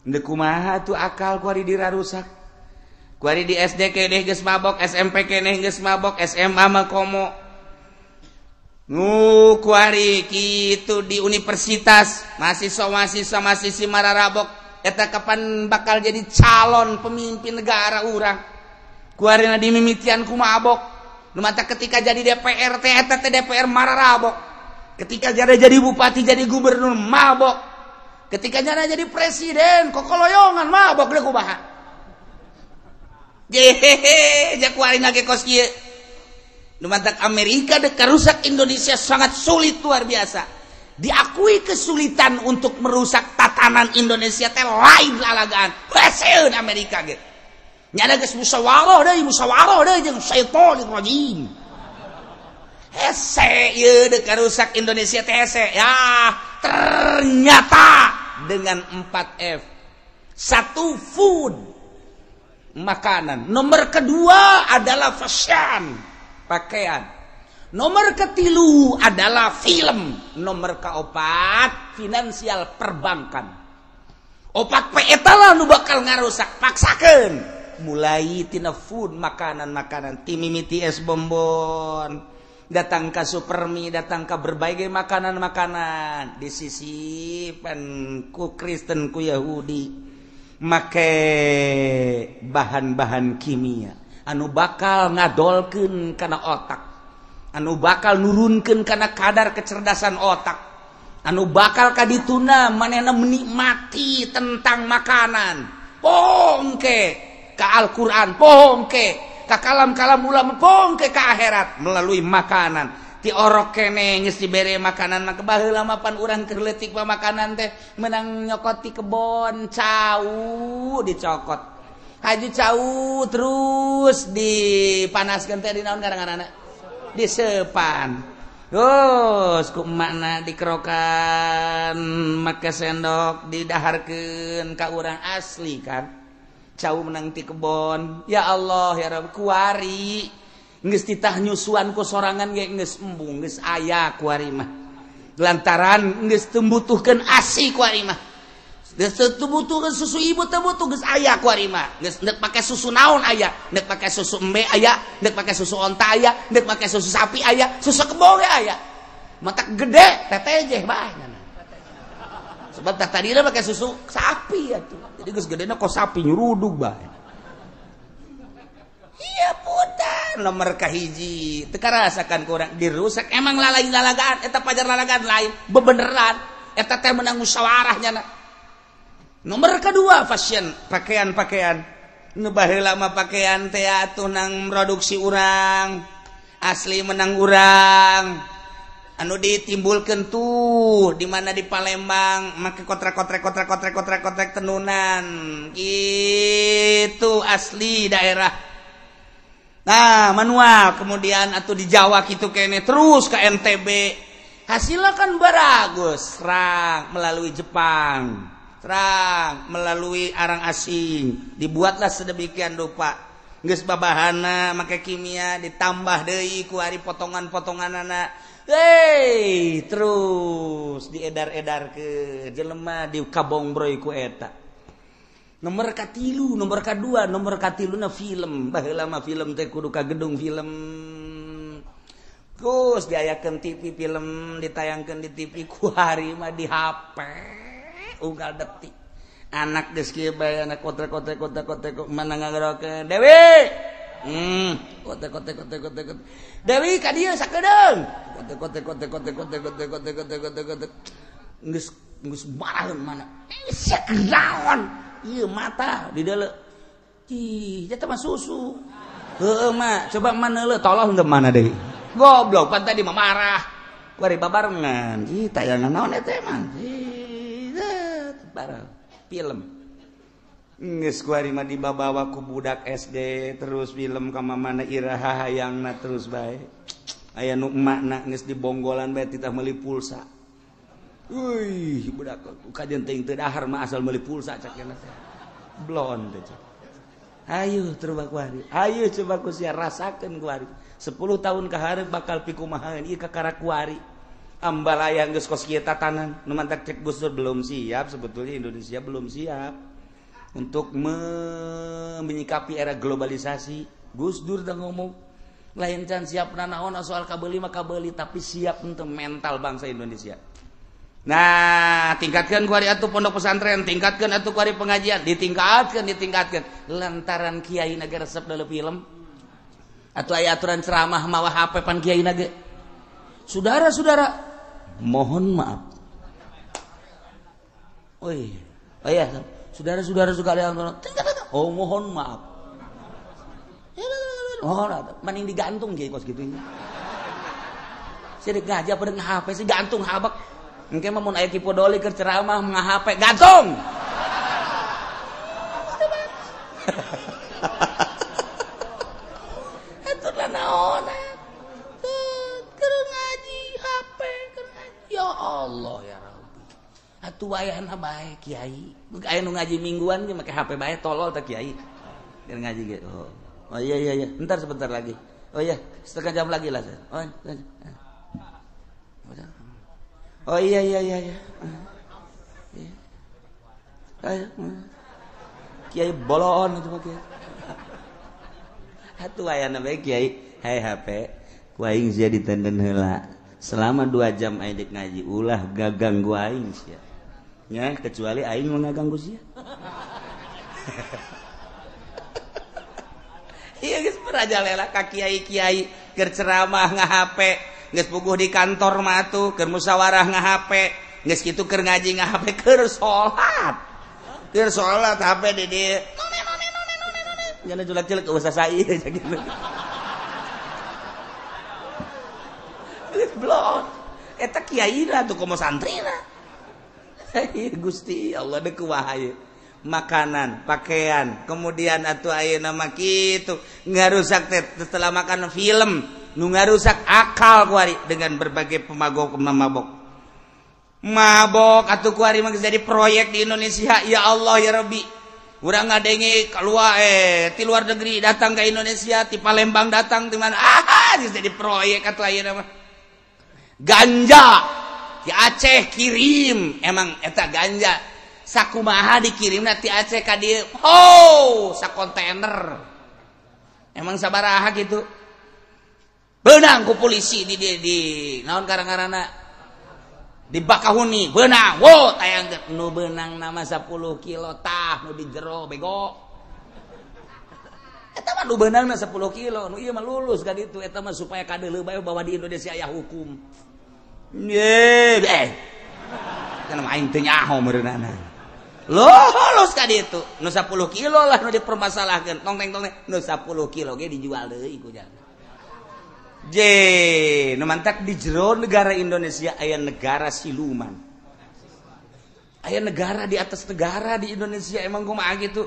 Endeu kumaha tuh akal ku ari dirarusak. Kuari di SD keneh geus mabok, SMP keneh geus mabok, SMA mah komo. Kuari kitu di universitas, mahasiswa mararabok eta kapan bakal jadi calon pemimpin negara urang. Kuarina di mimitian ku mabok. Nu mata ketika jadi DPR teh eta teh DPR mararabok. Ketika jadi bupati, jadi gubernur mabok. Ketika jadi presiden, kokoloyongan mabok deuk kumaha. Jehehe, jakuari ngake kos kieu. Nu mantak Amerika dek rusak Indonesia sangat sulit luar biasa. Diakui kesulitan untuk merusak tatanan Indonesia teh lain lalagaan. Hasil Amerika ge. Nyada geus musyawarah deui jeung syaitonir rajim. Hese ieu dek rusak Indonesia teh hese. Ya, ternyata dengan 4F. 1 food. Makanan. Nomor kedua adalah fashion, pakaian. Nomor ketilu adalah film. Nomor keempat finansial perbankan. Opat pe eta lah nu bakal ngarusak, paksakeun. Mulai tina food makanan ti mimiti es bonbon, datang ke supermi, datang ke berbagai makanan-makanan disisipan ku Kristen ku Yahudi make bahan-bahan kimia anu bakal ngadolkeun kana otak, anu bakal nurunkeun kana kadar kecerdasan otak, anu bakal kadituna manehna menikmati tentang makanan, pongke ka Al-Qur'an, pongke ka kalam-kalam ulama, pongke ka akhirat melalui makanan. Ti orok kene geus dibere makanan mah baheula mah pan urang keur leutik mah makanan teh menang nyokot ti kebon cau dicokot. Haji cau terus dipanaskeun teh di naon ngaranna? Disepan. Terus ku emakna dikerokan make sendok didaharkeun ka urang asli kan. Cau menang ti kebon. Ya Allah ya Rabb kuari geus titah nyusuan ku sorangan ge geus embung geus aya ku ari mah. Lantaran geus teu butuhkeun ASI ku ari mah. Geus teu butuhkeun susu ibu teu butuh geus aya ku ari mah. Geus neuk make susu naon aya, neuk make susu embe aya, neuk make susu onta aya, neuk make susu sapi aya, susu kebo ge aya. Matak gede tetejeh bae. Sebab tadina make susu sapi atuh. Jadi geus gedena kok sapi nyurudug bae. Iya putar nomor kahiji teu karasakan kurang dirusak emang lalagaan eta pajar lalagaan lain bebeneran eta teh menang musyawarahnya na. Nomor kedua fashion pakaian-pakaian nu baheula mah pakaian teh atuh nang produksi urang asli menang urang anu ditimbulkeun tuh di mana di Palembang make kotrek tenunan gitu asli daerah. Nah, manual kemudian atau di Jawa gitu kene terus ke NTB. Hasilnya kan bagus, serang melalui Jepang, serang melalui arang asing. Dibuatlah sedemikian rupa. Geus babahana make kimia ditambah deui ku ari potongan-potonganana. Terus diedar-edar ke jelema di kabongbroy ku eta. Nomor katilu, nomor kedua, nomor katiluna film. Baheula mah film teh kudu ka gedung film. Terus diayakeun TV film, ditayangkeun di TV ku hari mah di HP. Unggal detik. Anak geus kieu bae anak kotek mana ngagerokeun. Dewi. Kotek. Dewi ka dieu sakedeung. Kotek. Geus baraheun mana. Sakeraon. Iya mata di dalam jatuh mah susu mak coba mana le tolong ke mana deh goblok pan tadi mah marah kuari babarengan tayangan naon eta emang bareng film geus kuari mah dibawa ku budak SD terus film ka mamana iraha hayangna terus bae aya nu emakna geus dibonggolan bae titah meuli pulsa. Wih, budak kajian teuing teu dahar mah asal meuli pulsa cak kana teh. Blon teh. Ayo coba kuari. Ayo coba ku sia rasakeun kuari. 10 tahun ka hareup bakal pikumahaeun ieu kakara kuari. Ambalaya geus kos kieu tatanan. Nu mantak cek Gus Dur belum siap sebetulnya Indonesia belum siap untuk menyikapi era globalisasi. Gus Dur dah ngomong lain can siap naon soal kabeuli mah kabeuli tapi siap untuk mental bangsa Indonesia. Nah, tingkatkan kuari atuh pondok pesantren, tingkatkan atuh kuari pengajian, ditingkatkan. Lantaran kiai na resep dalam film. Atuh aya aturan ceramah mawa HP pan kiai na ge. Saudara-saudara, mohon maaf. Oh iya, saudara-saudara sekalian. Oh, mohon maaf. Oh, mending digantung kiai kos gitu. Saya ngaji apa dengan HP sih gantung habak. Engke mah mun aya kipu doli keur ceramah ngahape gantung. Atuh naon? Keur ngaji HP, keur ngaji. Ya Allah ya Rabbi. Atuh wayahna bae kiai. Aya nu ngaji mingguan ge make HP bae tolol teh kiai. Keur ngaji ge. Oh iya. Entar sebentar lagi. Oh iya, setengah jam lagi lah. Oh iya. Kiai bolon itu Pak Kiai. Atuh aya na bae Kiai, hai HP. ku aing sia ditenden heula selama 2 jam aing dek ngaji ulah gaganggu aing sia nya kecuali aing mau ngaganggu sia. Iya geus merajalela ka kiai-kiai keur ceramah ngahape geus puguh di kantor mah atuh keur musyawarah ngahape geus kitu keur ngaji ngahape keur salat HP di dieu jangan julak-julak usah sai aja gitu. Blok eta kiaina tuh komo santrina. Gusti Allah deuk wahaya. Makanan, pakaian, kemudian atuh ayeuna mah kitu ngarusak teh setelah makan film, nu ngarusak akal kuari dengan berbagai pemabok. Mabok atuh kuari mah jadi proyek di Indonesia. Ya Allah ya Rabbi. Urang ngadenge keluar ti luar negeri datang ke Indonesia, ti Palembang datang di mana jadi proyek atuh ayeuna mah. Ganja ti Aceh kirim, emang eta ganja sakumaha dikirimna ti Aceh ka dieu. Sakontainer. Emang sabaraha gitu. Beunang ku polisi di naon karang-karana di Bakahuni beunang tayang nu beunang nama 10 kilo tah nu di jero bego eta mah nu beunangna 10 kilo nu ieu mah lulus ka ditu eta mah supaya kadeuleu bae bahwa di Indonesia aya hukum kana mah aing teu nyaho meureunana lulus ka ditu nu 10 kilo lah nu dipermasalahkeun tong nu 10 kilo ge dijual deui ku jana. Nu mantak di jero negara Indonesia aya negara siluman. Aya negara di atas negara di Indonesia emang kumaha gitu.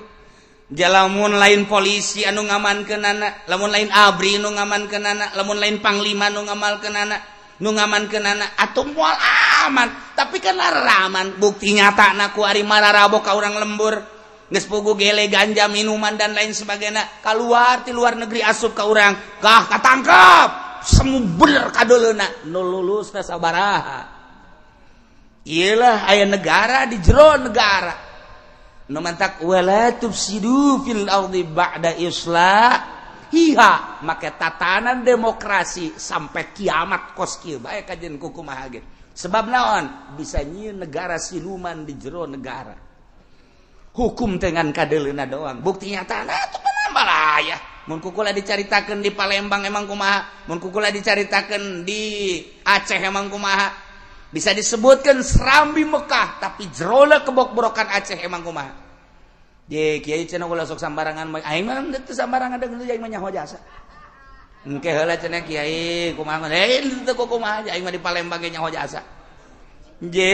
Jalamun lain polisi anu ngamankeunana, lamun lain abri nu ngamankeunana, lamun lain panglima nu ngamankeunana atuh moal aman. Tapi kan laraman bukti nyatana ku ari mararabok ka urang lembur. Geus puguh gele ganja minuman dan lain sebagainya keluar ti luar negeri asup ka urang kah katangkep. Semu bener kadoleuna nu lulus teh sabaraha. Iyalah aya negara di jero negara. Nu mantak wala tufsidu fil ardi ba'da islahiha. Make tatanan demokrasi sampai kiamat kos kieu bae kajen kumaha ge. Sebab naon? Bisa nyieun negara siluman di jero negara. Hukum dengan kadeuleuna doang. Bukti nyatana atuh balaya. Mun kukula dicaritakeun di Palembang emang kumaha, mun kukula dicaritakeun di Aceh emang kumaha. Bisa disebutkan Serambi Mekah tapi jerona kebok-borokan Aceh emang kumaha. Ye kiai cenah ulah sok sambarangan aing mah teu sambarangan deung aing mah nyaho jasa. Engke heula cenah kiai kumaha teu kumaha aing mah di Palembang ge nyaho jasa. Je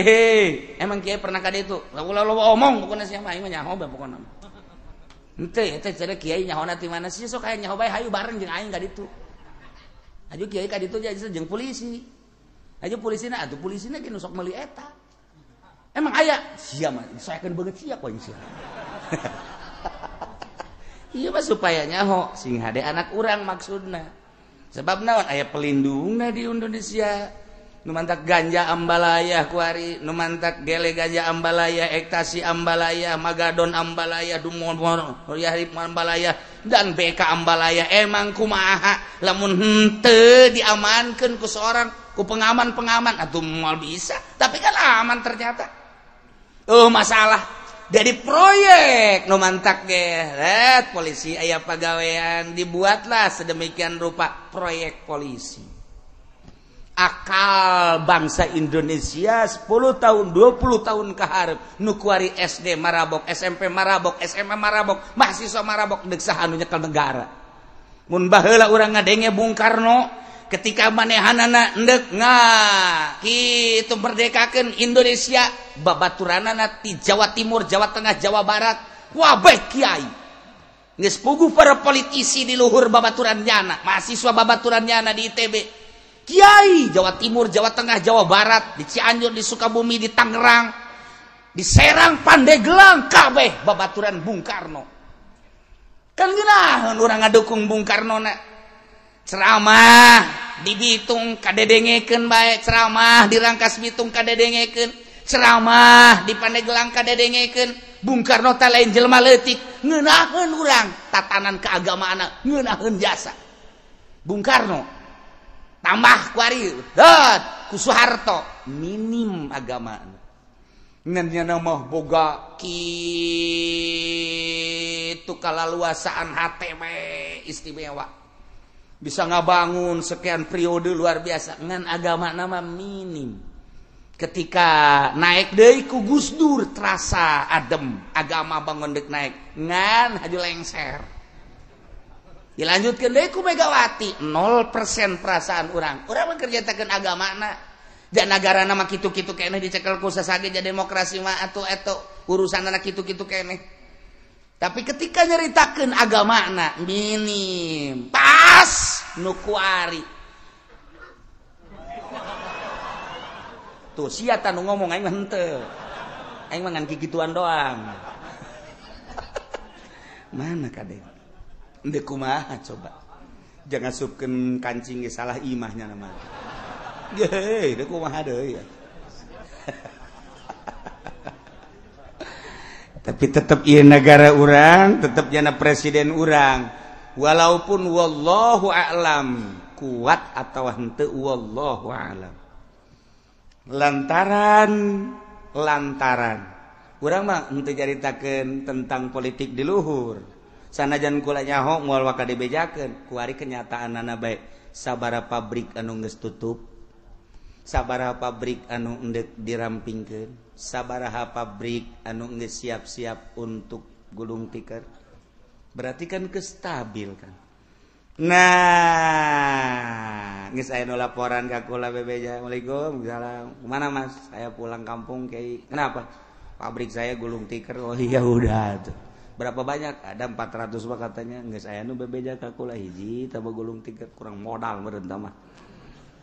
emang kiai pernah ka ditu. Ulah omong pokona sia mah aing mah nyaho bae pokona. Henteu eta cenah kiai nyahona ti mana sih sok aya nyaho bae hayu bareng jeung aing ka ditu. Aju kiai ka ditu jeung polisi. Aju polisina atuh polisina ge nu sok meuli eta. Emang aya sia mah saekeun beungeut sia poin sia. Iya mah supaya nyaho sing hade anak urang maksudna. Sebab naon aya pelindungna di Indonesia. Nu mantak ganja ambalaya kuari, nu mantak gele ganja ambalaya, ekstasi ambalaya, magadon ambalaya, dumon yarip ambalaya dan BK ambalaya. Emang kumaha lamun henteu diamankeun ku seorang ku pengaman atuh moal bisa, tapi kan aman ternyata. Masalah jadi proyek nu mantak ge. Polisi aya pagawean dibuatlah sedemikian rupa proyek polisi. Akal bangsa Indonesia 10 tahun 20 tahun ke hareup nu kuari SD marabok, SMP marabok, SMA marabok, mahasiswa marabok deuk saha nu nyekel negara. Mun baheula urang ngadenge Bung Karno ketika manehanana endek kitu merdekakeun Indonesia babaturanana ti Jawa Timur, Jawa Tengah, Jawa Barat, wabeh kiai. Geus puguh para politisi di luhur babaturannyana, mahasiswa babaturannyana di ITB. Kiai Jawa Timur, Jawa Tengah, Jawa Barat, di Cianjur, di Sukabumi, di Tangerang, di Serang, Pandeglang, kabeh babaturan Bung Karno. Kan geunaheun urang ngadukung Bung Karno na. Ceramah di Bitung kadedengekeun bae, ceramah di Rangkas Bitung kadedengekeun, ceramah di Pandeglang kadedengekeun. Bung Karno teh lain jelema leutik, ngeunaheun urang tatanan keagamaanna, ngeunaheun jasa. Bung Karno tambah kuari ku Soeharto minim agama ngannya nama boga kitu kalaluasaan hate istimewa bisa ngabangun sekian periode luar biasa ngan agama nama minim ketika naik deui ku Gus Dur terasa adem agama bangun dek naik ngan haju lengser dilanjutkan deui ku Megawati 0% perasaan urang mengerjatakeun agamana dan negara nama kitu-kitu keneh dicekel ku sasageja demokrasi mah atuh urusan anak kitu-kitu keneh. Tapi ketika nyeritakeun agamana minim, pas nu kuari. Tuh sia tanu ngomong aing mah henteu. Aing mah ngan kikituan doang. Mana kade? Endeu kumaha coba. Jangan supkeun kancing ge salah imahnya nama. Geh, dek kumaha deui ya. Tapi tetap ieu negara urang, tetap jana presiden urang. Walaupun wallahu a'lam, kuat atau henteu wallahu a'lam. Lantaran urang mah henteu caritakeun tentang politik di luhur. Sanajan kula nyaho moal waka dibejakeun, kuari kenyataanana bae sabaraha pabrik anu geus tutup. Sabaraha pabrik anu endek dirampingkeun, sabaraha pabrik anu geus siap-siap untuk gulung tikar. Berarti kan stabil kan. Nah, geus aya nu laporan ka kula bebeja. Waalaikumsalam. Kemana Mas? Saya pulang kampung Kiai. Kenapa? Pabrik saya gulung tikar. Oh iya udah tuh. Berapa banyak? Ada 400 mah katanya. Geus aya nu bebeja ka kula hiji tambah gulung tikar kurang modal meureun tah mah.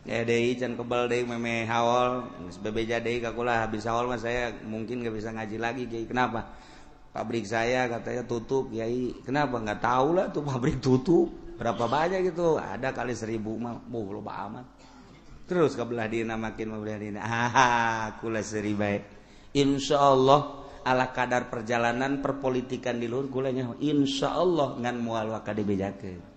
Ya deui can kebal deui meme haol bebeja deui ka kula habis haol mah saya mungkin enggak bisa ngaji lagi Kiai. Kenapa? Pabrik saya katanya tutup Kiai. Kenapa? Enggak tahu lah tuh pabrik tutup. Berapa banyak gitu? Ada kali 1000 mah. Loba amat. Terus kabelah dina makin belah dina. Kula seuri bae. Insyaallah ala kadar perjalanan perpolitikan di luhur kula nyaho insyaallah ngan moal waka dibejakeun.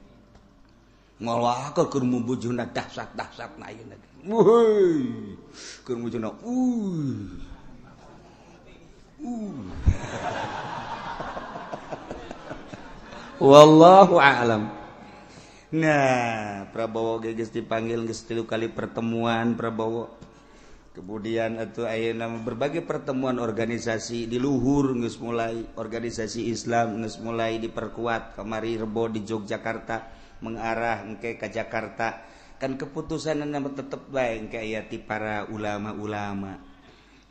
Ngolaka keur mubujuna dahsyat-dahsyat na ieu. Wuih. Keur mubujuna wallahu a'lam. Nah, Prabowo geus dipanggil geus 3 kali pertemuan Prabowo. Kemudian atuh ayeuna berbagai pertemuan organisasi di luhur geus mulai, organisasi Islam geus mulai diperkuat. Kamari Rebo di Yogyakarta mengarah engke ke Jakarta. Kan keputusanna tetep bae engke aya ti para ulama-ulama.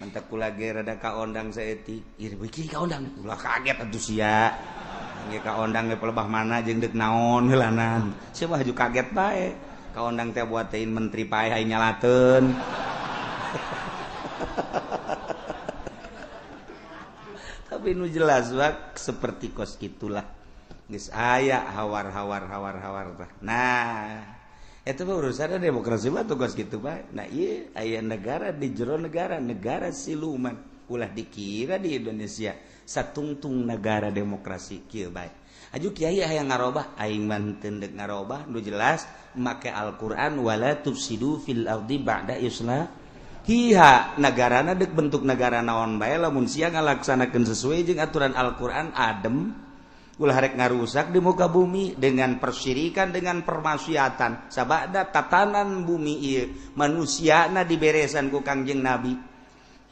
Mantak kula ge rada kaondang saeutik. Ieu beuki kaondang kula kaget atuh sia. Engke kaondang ge pelebah mana jeung deuk naon heulanan. Sia mah haju kaget bae. Kaondang teh buat teuin menteri paeh aya nyalateun. Tapi nu jelas wak seperti kos gitulah. Geus aya hawar-hawar tah. Nah, eta mah urusan demokrasi mah tugas kitu bae. Nah, ieu aya negara di jero negara siluman. Ulah dikira di Indonesia satungtung negara demokrasi kieu bae. Aju kiai hayang ngarobah, aing mah teu deuk ngarobah, nu jelas make Al-Qur'an wala tufsidu fil ardi ba'da islahiha. Nagarana deuk bentuk negara naon bae lamun sia ngalaksanakeun sesuai jeung aturan Al-Qur'an adem. Ulah rek ngarusak di muka bumi dengan persyirikan, dengan permaksiatan. Sabada tatanan bumi ieu manusiana diberesan ku Kangjeng Nabi.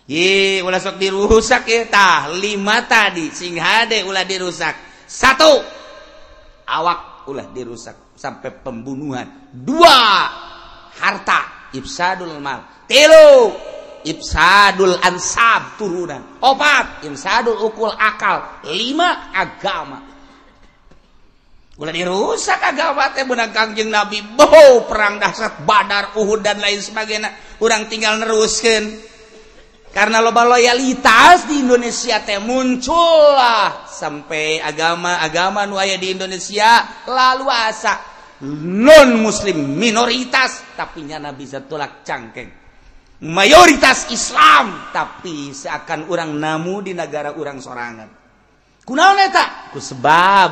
Ye ulah sok dirusak ieu tah 5 tadi sing hade ulah dirusak. 1 awak ulah dirusak sampai pembunuhan. 2 harta ifsadul mal. 3 ifsadul ansab turunan. 4 ifsadul ukul akal. 5 agama. Ulah dirusak agama teh beunang Kangjeng Nabi perang dahsyat Badar, Uhud dan lain sebagainya. Urang tinggal neruskeun. Karena loba loyalitas di Indonesia teh muncul lah sampai agama-agama nu aya di Indonesia lalu asa non muslim minoritas tapi nyana bisa tolak cangkeng. Mayoritas Islam tapi seakan urang namu di negara urang sorangan. Kunaon eta? Ku sebab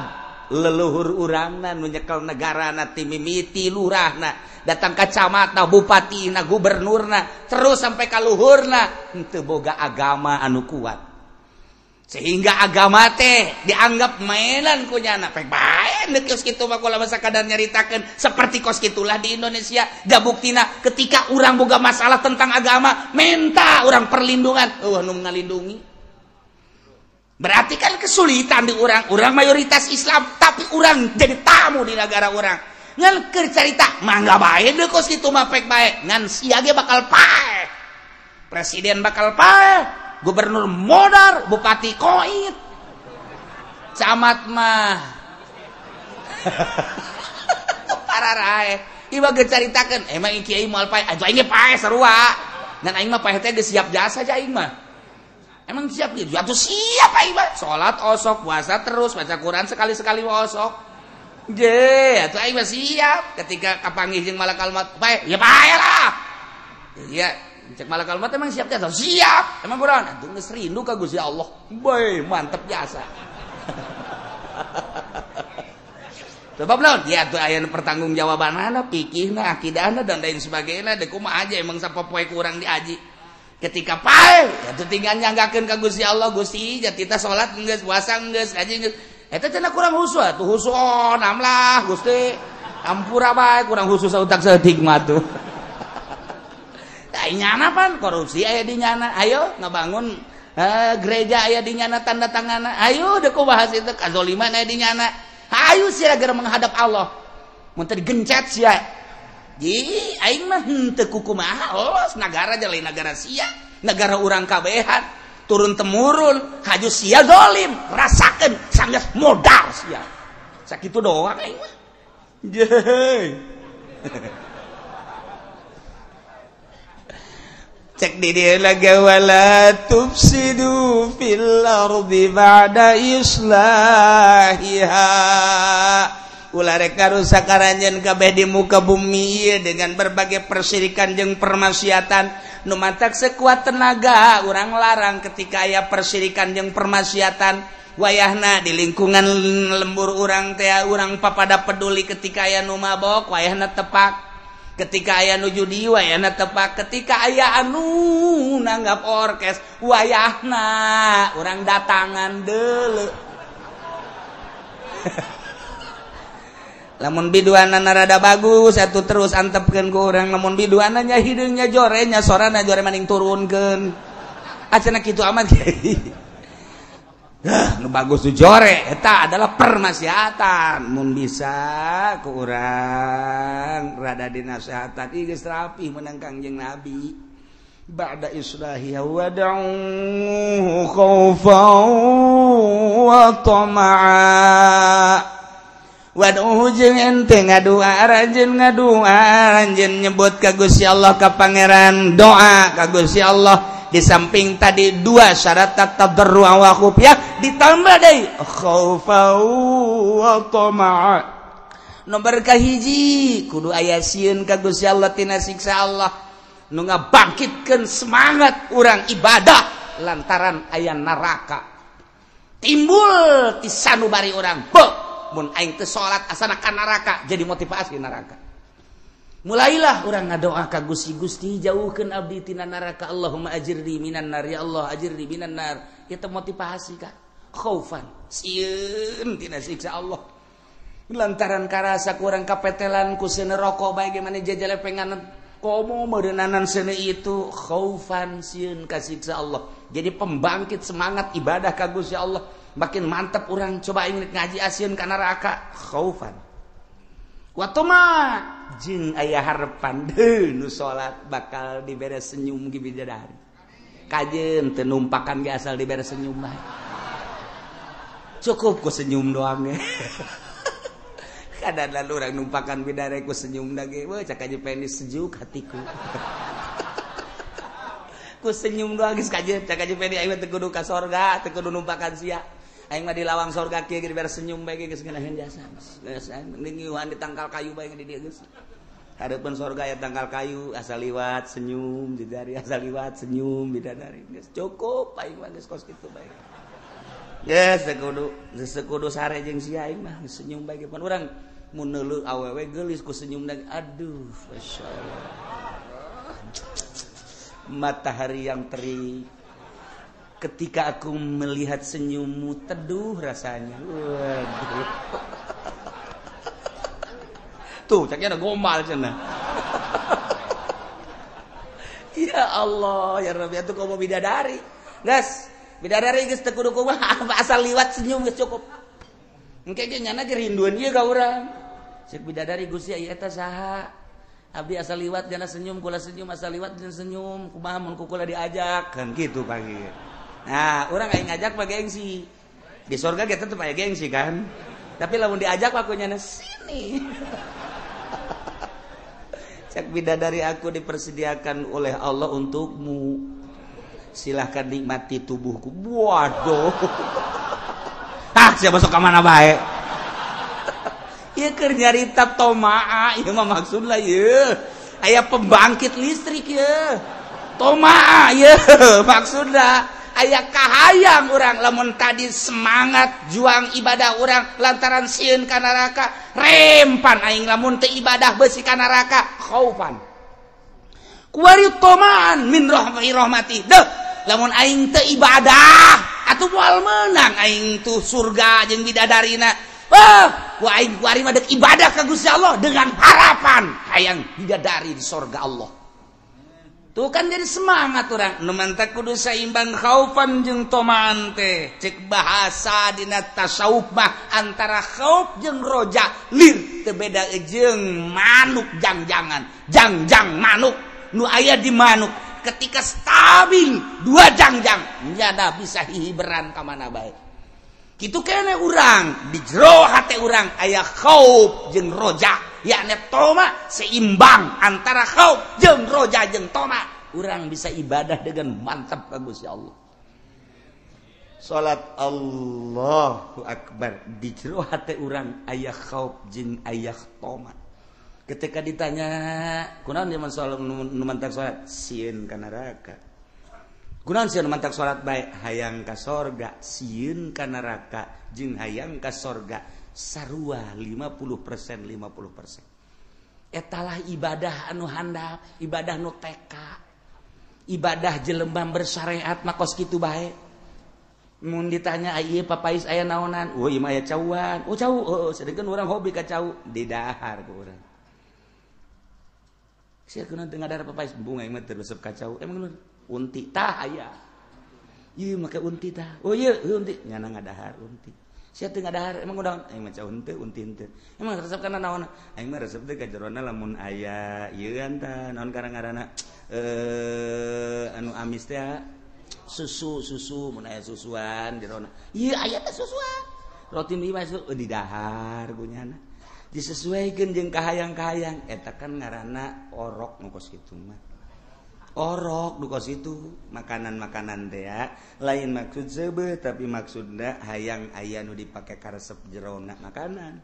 leluhur urangna nu nyekel negarana ti mimiti lurahna datang ka camatna bupatina gubernurna terus sampai ka luhurna henteu boga agama anu kuat sehingga agama teh dianggap mainan ku nyana pek bae neuk kitu mah kula sakadar nyaritakeun seperti kos kitulah di Indonesia da buktina ketika urang boga masalah tentang agama minta urang perlindungan nu ngalindungi berarti kan kesulitan di orang mayoritas Islam tapi orang jadi tamu di negara orang ngan keur carita mangga bae deuk kos kitu mah pek bae ngan sia ge bakal pae presiden bakal pae gubernur modar bupati koit camat mah pararae ieu ge caritakeun emang kiai moal pae aja aing pae sarua ngan aing mah pae teh geus siap jasa aja aing mah. Emang siap gitu? Atuh siap aing mah. Salat osok, puasa terus, baca Quran sekali-sekali osok. Je, atuh aing mah siap. Ketika kapanggih jeung malakal maut, "Pae, ya pae lah." Ya, cek malakal maut emang siap teh? Siap. Emang kunaon? Atuh geus rindu ka Gusti Allah. Boy, mantep biasa. Sebab naon? Ya atuh aya pertanggungjawabanana, pikihna, akidahna dan lain sebagainya. Da kumaha aja emang sapopoe ku urang diaji. Ketika pae atuh tinggal nyanggakeun ka Gusti Allah Gusti jatita salat geus puasa geus kaji geus eta cenah kurang husu atuh husu namlah Gusti ampura bae kurang husu sautak saeutik mah tuh tah nyana pan korupsi aya di nyana ayo ngabangun gereja aya di nyana tanda tanganna ayo deuk bahas itu kazaliman aya di nyana ayo sia gara menghadap Allah mun teh digencet sia jadi aing mah henteu kumaha negara aja lain negara sia negara urang kabehan turun temurun haju sia zalim rasakeun sanggeus modal sia sakitu doang aing mah jeuh cek di dieu lagi wala tufsidu fil ardi ba'da islahiha ulah rek karusak karanjeun kabeh di muka bumi dengan berbagai persyirikan jeung permaksiatan nu matak sekuat tenaga urang larang ketika aya persyirikan jeung permaksiatan wayahna di lingkungan lembur urang teh urang papada peduli ketika aya nu mabok wayahna tepak ketika aya nu judi wayahna tepak ketika aya anu nanggap orkes wayahna urang datangan deuleu lamun biduana rada bagus atuh terus antepkeun ku urang lamun biduana nya hideungnya jore nya sorana jore maning turunkeun acenah kitu amat nu bagus tu jore eta adalah permaksiatan mun bisa ku urang rada dinasehatan ieu geus rapi meunang Kangjeng Nabi ba'da islahi wad'u khaufan wa tama'a waduh jeung ente ngadua ranjeun nyebut ka Gusti Allah ka pangeran doa ka Gusti Allah di samping tadi dua syarat tadarru wa khufyah ditambah deui khaufa wa tama'a nomor kahiji kudu aya sieun ka Gusti Allah tina siksa Allah nu ngabangkitkeun semangat urang ibadah lantaran aya neraka timbul ti sanubari urang mun aing teu salat asana ka neraka jadi motivasi neraka mulailah urang ngadoa ka Gusti jauhkeun abdi tina neraka Allahumma ajirni minan nar ya Allah ajirni minan nar eta motivasi ka khaufan sieun tina siksa Allah lantaran karasa kurang kapetelan ku seuneu rokok bae ge mane jajal pengan komo meureunanan seuneu itu khaufan sieun ka siksa Allah jadi pembangkit semangat ibadah ka Gusti Allah makin mantap orang coba ingin ngaji asieun ka neraka khaufan watuma jeung aya harepan deui nu salat bakal dibere senyum ge bidadari kajeun teu numpakan ge asal dibere senyum bae cukup ku senyum doang ge kadang urang numpakan bidadari ku senyum da ge we cak aja pengen sejuk hatiku ku senyum doang geus kajeun cak aja pengen aing teh kudu ka sorga teu kudu numpakan sia aing mah di lawang sorga kieu ge dibere senyum bae geus ngeunaheun jasa. Geus ninggiuhan di tangkal kayu bae di dieu geus. Hareupeun sorga aya tangkal kayu asal liwat senyum bidadari asal liwat senyum bidadari. Geus cukup aing mah geus kos kitu bae. Geus sekudu sare jeung sia aing mah senyum bae pan urang mun neuleuh awewe geulis ku senyumna aduh masyaallah. Matahari yang terik ketika aku melihat senyummu teduh rasanya. Waduh. Tuh caknya ada gombal cenah. Ya Allah, ya Rabbi atuh komo bidadari. Gas, bidadari geus teu kudu kumaha asal liwat senyum geus cukup. Engke ge nyana ge rinduan ieu ka urang. Cek bidadari Gusti ieu eta saha? Abdi asal liwat jana senyum, kula senyum asal liwat jana senyum. Kumaha mun kula diajak kan kitu pagi. Nah, urang aing ngajak mah gengsi. Di surga ge tetep aya gengsi kan. Tapi lamun diajak aku nyana sini. Cek bidadari aku dipersediakan oleh Allah untukmu. Silahkan nikmati tubuhku. Waduh. Siapa sok ka mana bae. Ieu keur nyarita tomaa, ieu mah maksudna ieu. Aya pembangkit listrik ieu. Tomaa ieu maksudna aya kahayang urang lamun tadi semangat juang ibadah urang lantaran sieun ka neraka, rempan aing lamun teu ibadah beusi ka neraka, khaufan. Kuari tomaan min rahmati. Deuh, lamun aing teu ibadah atuh moal meunang aing tuh surga jeung bidadarina. Ku aing kuari mah deuk ibadah ka Gusti Allah dengan harapan hayang bidadari di surga Allah. Tuh kan jadi semangat urang. Nu mantap kudu saimbang khaufan jeung tomaan teh. Cek bahasa dina tasawuf mah antara khauf jeung roja lir teu beda jeung manuk jangjangan. Jangjang manuk nu aya di manuk ketika stabil dua jangjang nyana bisa hiberan ka mana bae. Kitu kene urang di jero hate urang aya khauf jeung roja, yakni toma seimbang antara khauf jeung roja jeung toma. Urang bisa ibadah dengan mantap ka Gusti Allah. Salat Allahu Akbar di jero hate urang aya khauf jeung aya toma. Ketika ditanya, kunaon zaman salat nu mantap salat? Sieun ka neraka. Kunaon sieun mantap salat bae? Hayang ka sorga, sieun ka neraka, jeung hayang ka sorga. Sarua 50%. Etalah ibadah anu handap, ibadah nu teka. Ibadah jelema bersyariat mah kos kitu bae. Mun ditanya ieu papais aya naonan? Oh, ieu mah aya cauan. Oh, cau. Oh, sadegeun urang hobi ka cau di dahar ku urang. Sia kunaon teu ngadar papais bunga ieu mah teu resep ka cau. Emang bener? Unti tah aya. Ieu make unti tah. Oh ieu unti nyana ngadahar unti. Sia teu ngadahar emang udah aing mah caun teu unti teu. Emang resep kana naon? Aing mah resep teh ka jerona lamun aya ieu anta naon ngaranna anu amis teh susu mun aya susuan jerona. Ieu aya teh susuan. Roti mie mah di dahar gunyana. Disesuaikeun jeung kahayang-kahayang eta kan ngaranna orok nu kos kitu mah. Orok nu kos itu makanan-makanan teh ya. Lain maksud seubeuh tapi maksudna hayang aya nu dipake karesep jerona makanan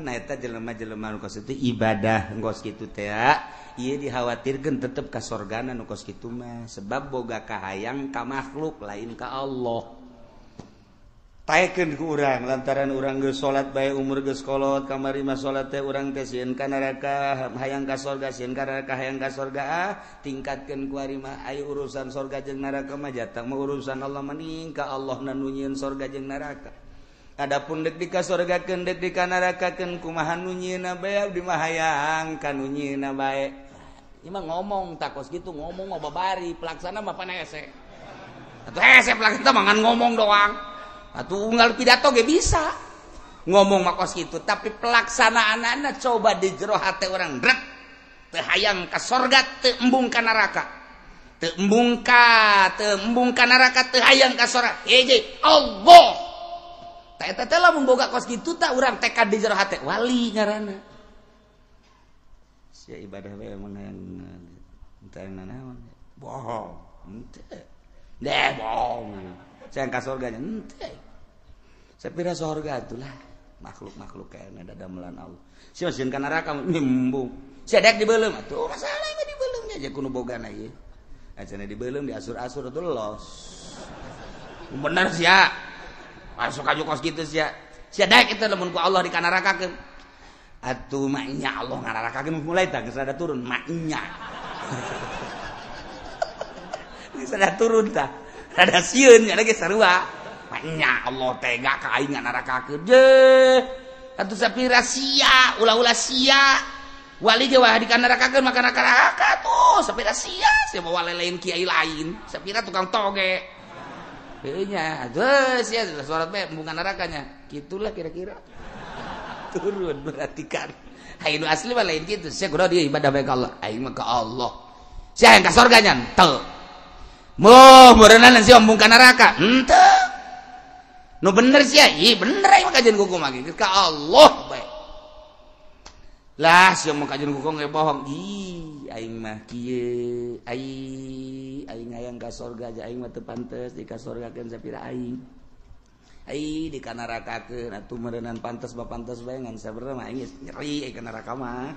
nah eta jelema-jelema nu kos itu ibadah kos kitu teh ya. Ieu dikhawatirkeun tetep ka sorgana nu kos kitu mah sebab boga kahayang ka makhluk lain ka Allah. Taekeun ku urang lantaran urang geus salat bae umur geus kolot kamari mah salat teh urang teh sieun ka neraka hayang ka sorga sieun ka neraka hayang ka sorga tingkatkeun ku ari mah aya urusan sorga jeung neraka mah jatah mah urusan Allah mending ka Allah na nu nyieun sorga jeung neraka. Adapun deuk di ka sorgakeun deuk di ka nerakakeun kumaha nu nyieunna bae abdi mah hayang ka nu nyieunna bae. Ieu mah ngomong takos kitu ngomong mah babari pelaksana mah pan hese. Atuh hese pelaksana mah ngan ngomong doang. Atuh unggal pidato ge bisa ngomong makos gitu tapi pelaksanaanana coba di jero hate urang rek teu hayang ka sorga teu embung ka neraka teu embung ka neraka teu hayang ka sorga hiji Allah tah eta teh lamun boga kos kitu tah urang tekad di jero hate wali ngaranna sia ibadah bae mun hayang teu naon bohong henteu deh bohong sayang ka sorganya henteu sapira sorga itulah makhluk-makhluk kayana dadamelan Allah sia sieun ka neraka mimbung sia dek dibeulem atuh masalah mah dibeulem nya kudu bogana ieu acan dibeulem diasur-asur atuh los bener sia masuk aju kos kitu sia daek itu lamun ku Allah dikanarakakeun atuh maknya Allah ngararakakeun mulai tah geus rada turun maknya geus rada turun tah rada sieun nya ge sarua maknya Allah tega ka aing ngararakakeun je atuh sapira sia ulah-ulah sia wali ge wah dikanarakakeun maka neraka tuh sapira sia bawa lain kiai lain sapira tukang toge heuh nya aduh sia surat bae bukan nerakanya gitulah kira-kira turun berarti kan aing asli mah lain kitu sia kudu dia ibadah bae ka Allah aing mah ka Allah sia yang ka surga nya teu moh meureunana sia ombung ka neraka henteu nu bener sia ieu bener aing mah kajian kuku mah ka Allah bae lah sia mah kajian kuku ge bohong ih aing mah kieu aing hayang ka surga aja aing mah teu pantes di ka surgakeun sapira aing di ka nerakakeun atuh meureunana pantes ba pantes bae ngan sabenerna mah aing nyeri ka neraka mah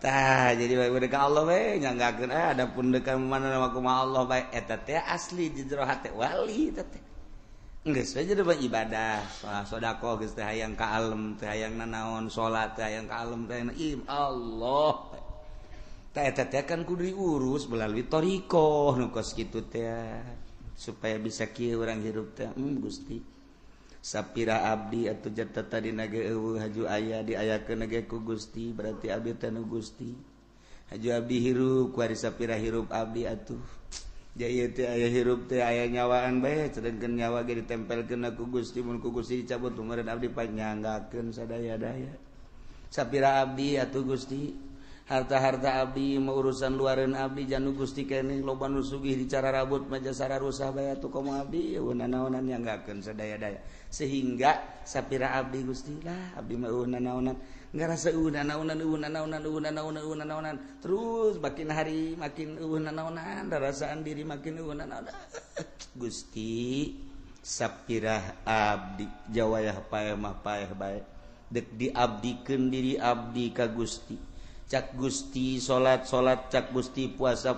tah jadi bae ka Allah bae nyanggakeun adapun deuk ka mana nama kumaha Allah bae eta teh asli di jero hate wali eta teh geus we jadi ibadah sedekah geus teh hayang ka alam teh hayang nanaon salat teh hayang ka alam teh Allah tah eta teh kan kudu diurus melalui thariqah nu kos kitu teh supaya bisa kieu urang hirup teh Gusti sapira abdi atuh jata tadina ge eueuh haju aya diayakeun ge ku Gusti berarti abdi teh nu Gusti haju abdi hirup ku ari sapira hirup abdi atuh jaya teh aya hirup teh aya nyawaan bae sedengkeun nyawa ge ditempelkeun ku Gusti mun ku Gusti dicabut umeureun abdi panyanggakeun sadaya-daya sapira abdi atuh Gusti harta-harta abdi mau urusan luareun abdi janu Gusti keneh loba nu sugih di cara rabut mah jasa rusah bae atuh komo abdi eueuh-naonan nyanggakeun sadaya-daya sehingga sapira abdi Gusti lah abdi mah eueuh-naonan ngarasa eueuh-naonan terus makin hari makin eueuh-naonan rasaan diri makin eueuh-naonan Gusti sapira abdi jawayah paeh mah paeh bae dek diabdikeun diri abdi ka Gusti cak Gusti salat cak Gusti puasa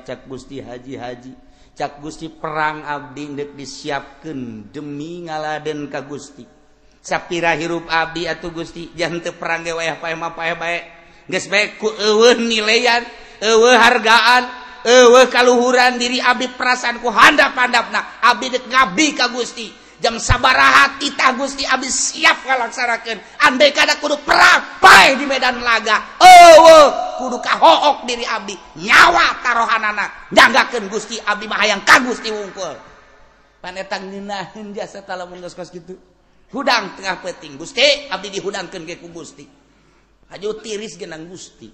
cak Gusti haji cak Gusti perang abdi dek disiapkeun demi ngaladen ka Gusti sapira hirup abdi atuh Gusti jan teu perang ge wayah paeh mah paeh bae geus bae ku eueuh nilean eueuh hargaan eueuh kaluhuran diri abdi perasaan ku handap-handapna abdi dek ngabdi ka Gusti jam sabaraha titah Gusti abdi siap ngalaksanakeun andai kada kudu perang bae di medan laga kudu kahook diri abdi nyawa tarohanana nyanggakeun Gusti abdi mah hayang ka Gusti wungkul pan eta ngeunaheun jasa talamun geus kos kitu hudang tengah peuting Gusti abdi dihudangkeun ge ku Gusti haju tiris ge nang Gusti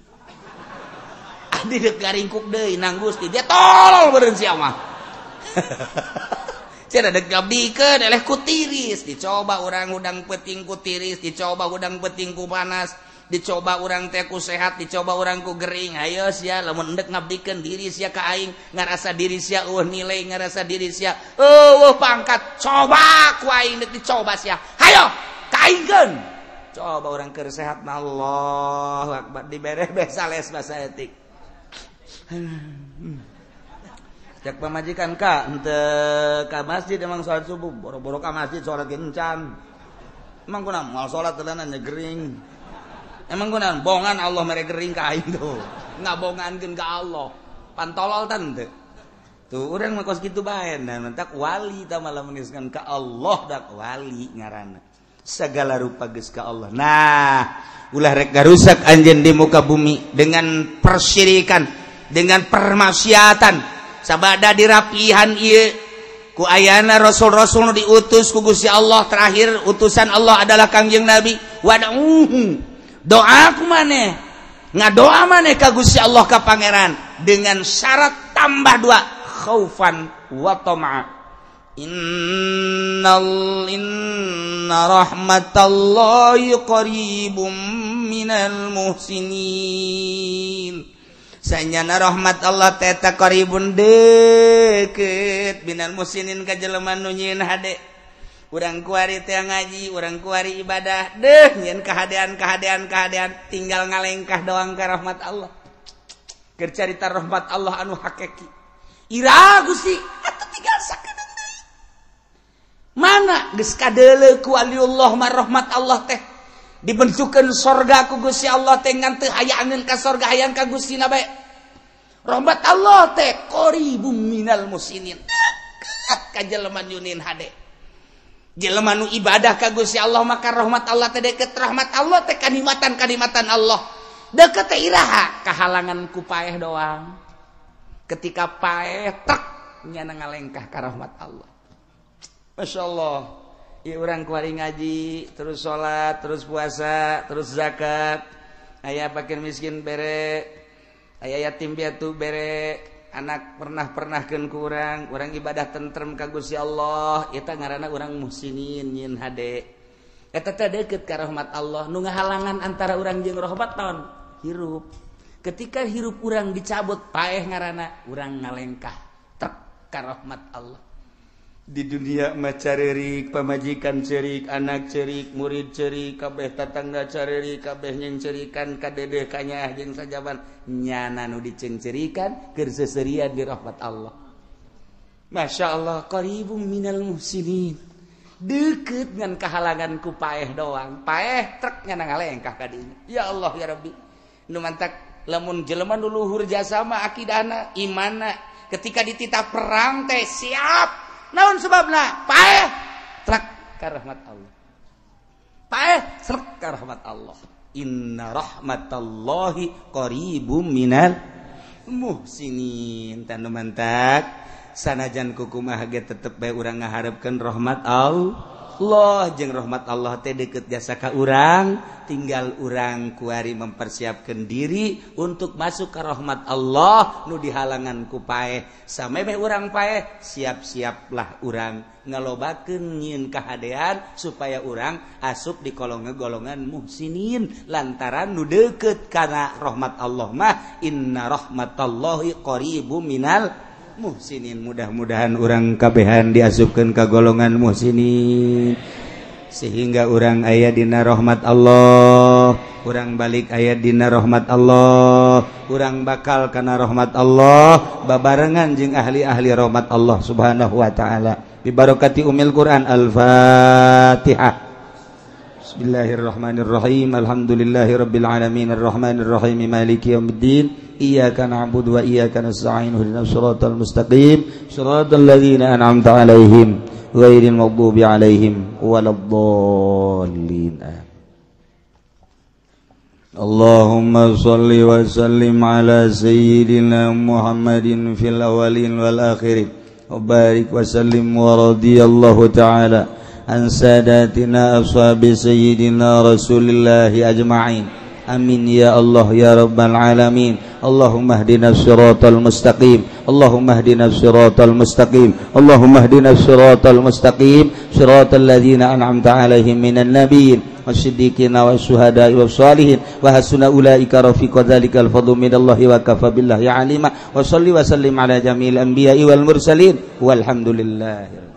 abdi deuk garingkuk deui nang Gusti dia tolol beureun sia mah cenah deuk ngabdikeun eleh ku tiris dicoba urang hudang peuting ku tiris dicoba hudang peuting ku panas dicoba urang teh ku sehat dicoba urang ku gering hayo sia lamun deuk ngabdikeun diri sia ka aing ngarasa diri sia eueuh nilai ngarasa diri sia eueuh pangkat coba ku aing deuk dicoba sia hayo kaingkeun coba urang keur sehat na Allahu akbar dibere sales basa etik cek pamajikan ka henteu ka masjid emang salat subuh boro-boro ka masjid salat ge encan emang kunaon moal salat teulenan nyegering emang kunaon bongan Allah mere gering ka aing tuh ngabongankeun ka Allah pantolol tan teu tuh urang mah kos kitu bae nah tak wali tah malah meniskan ka Allah dak wali ngaranna segala rupa geus ka Allah nah ulah rek garusak anjeun di muka bumi dengan persyirikan dengan permaksiatan sabada dirapihan ieu ku ayana rasul-rasul diutus ku Gusti Allah terakhir utusan Allah adalah Kangjeng Nabi wad'uhu doa ku maneh ngadoa maneh ka Gusti Allah ka pangeran dengan syarat tambah dua khaufan wa tama'a inna rahmatallahi qaribum minal muhsinin sanyana rahmat Allah teta qaribun deukeut binal musinin ka jelema nu nyieun hade urang kuari teh ngaji urang kuari ibadah nyieun kahadean tinggal ngalengkah doang ka rahmat Allah keur carita rahmat Allah anu hakiki ira Gusti atuh tinggal sakeun mana geus kadele ku waliullah mah rahmat Allah teh dibentukeun sorga ku Gusti Allah teh ngan teu hayangkeun ka sorga hayang ka Gustina bae. Rahmat Allah teh qaribum minal musinin. Ka jelema nyunin hade. Jelema nu ibadah ka Gusti Allah maka rahmat Allah teh deket. Rahmat Allah teh kanikmatan Allah. Deket teh iraha kahalangan ku paeh doang. Ketika paeh tek nya ngalengkah ka rahmat Allah. Masyaallah. Ieu urang kuari ngaji, terus salat, terus puasa, terus zakat. Aya fakir miskin bere, aya yatim piatu bere, anak pernahkeun ku urang ibadah tentrem ka Gusti Allah, eta ngaranna urang muhsinin nyin hade. Eta teh deukeut ka rahmat Allah. Nu ngahalangan antara urang jeung rahmat naon? Hirup. Ketika hirup urang dicabut paeh ngaranna urang ngalengkah trek ka rahmat Allah. Di dunia mah carerik, pamajikan cerik, anak cerik, murid cerik, kabeh tatangga carerik, kabeh nyeng cerikan kadedeh kanyah jeung sajaban nyana nu dicencerikan keur seserian di rahmat Allah. Masya Allah, qaribum minal muhsinin. Deukeut ngan kahalangan ku paeh doang. Paeh trek nya ngalengkah ka dinya. Ya Allah ya Rabbi. Nu mantak lamun jelema nu luhur jasa mah akidahna, imanna ketika dititah perang teh siap. Naon sebabna? Paeh trek ka rahmat Allah. Paeh trek ka rahmat Allah. Inna rahmatallahi qaribum minal muhsinin. Tanu mantak sanajan kukumaha ge tetep bae urang ngaharepkeun rahmat Allah jeung rahmat Allah teh deukeut jasa ka urang, tinggal urang kuari mempersiapkan diri untuk masuk ke rahmat Allah nu dihalangan ku paeh. Sameme urang paeh, siap-siaplah urang ngalobakeun nyieun kahadean supaya urang asup di golongan muhsinin lantaran nu deukeut kana rahmat Allah mah inna rahmatallahi qaribum minal muhsinin. Mudah-mudahan urang kabehan diasupkeun ka golongan muhsinin sehingga urang aya dina rahmat Allah, urang balik aya dina rahmat Allah, urang bakal kana rahmat Allah babarengan jeung ahli-ahli rahmat Allah subhanahu wa ta'ala. Bi barakati umil Quran. Al-Fatihah. Bismillahirrahmanirrahim. Alhamdulillahirabbil alamin arrahmanir rahim maliki yaumiddin. Iyyaka na'budu wa iyyaka nasta'in ihdinas siratal mustaqim siratal ladzina an'amta 'alaihim ghairil maghdubi 'alaihim waladdallin. Allahumma shalli wa sallim ala sayyidina Muhammadin fil awwalin wal akhirin wa barik wa sallim wa radiyallahu ta'ala an sadatina ashabi sayyidina Rasulillahi ajma'in. Amin ya Allah ya rabbal alamin. Allahumma ihdinas siratal mustaqim. Allahumma ihdinas siratal mustaqim. Allahumma ihdinas siratal mustaqim. Siratal ladzina an'amta 'alaihim minan nabiyyin wasyiddiqina wasyuhada'i wassalihin wa hasuna ulaika rafiqa. Dzalikal fadlu minallahi wa kafa billahi 'alima. Wa shalli wa sallim ala jamil anbiya'i wal mursalin walhamdulillahi.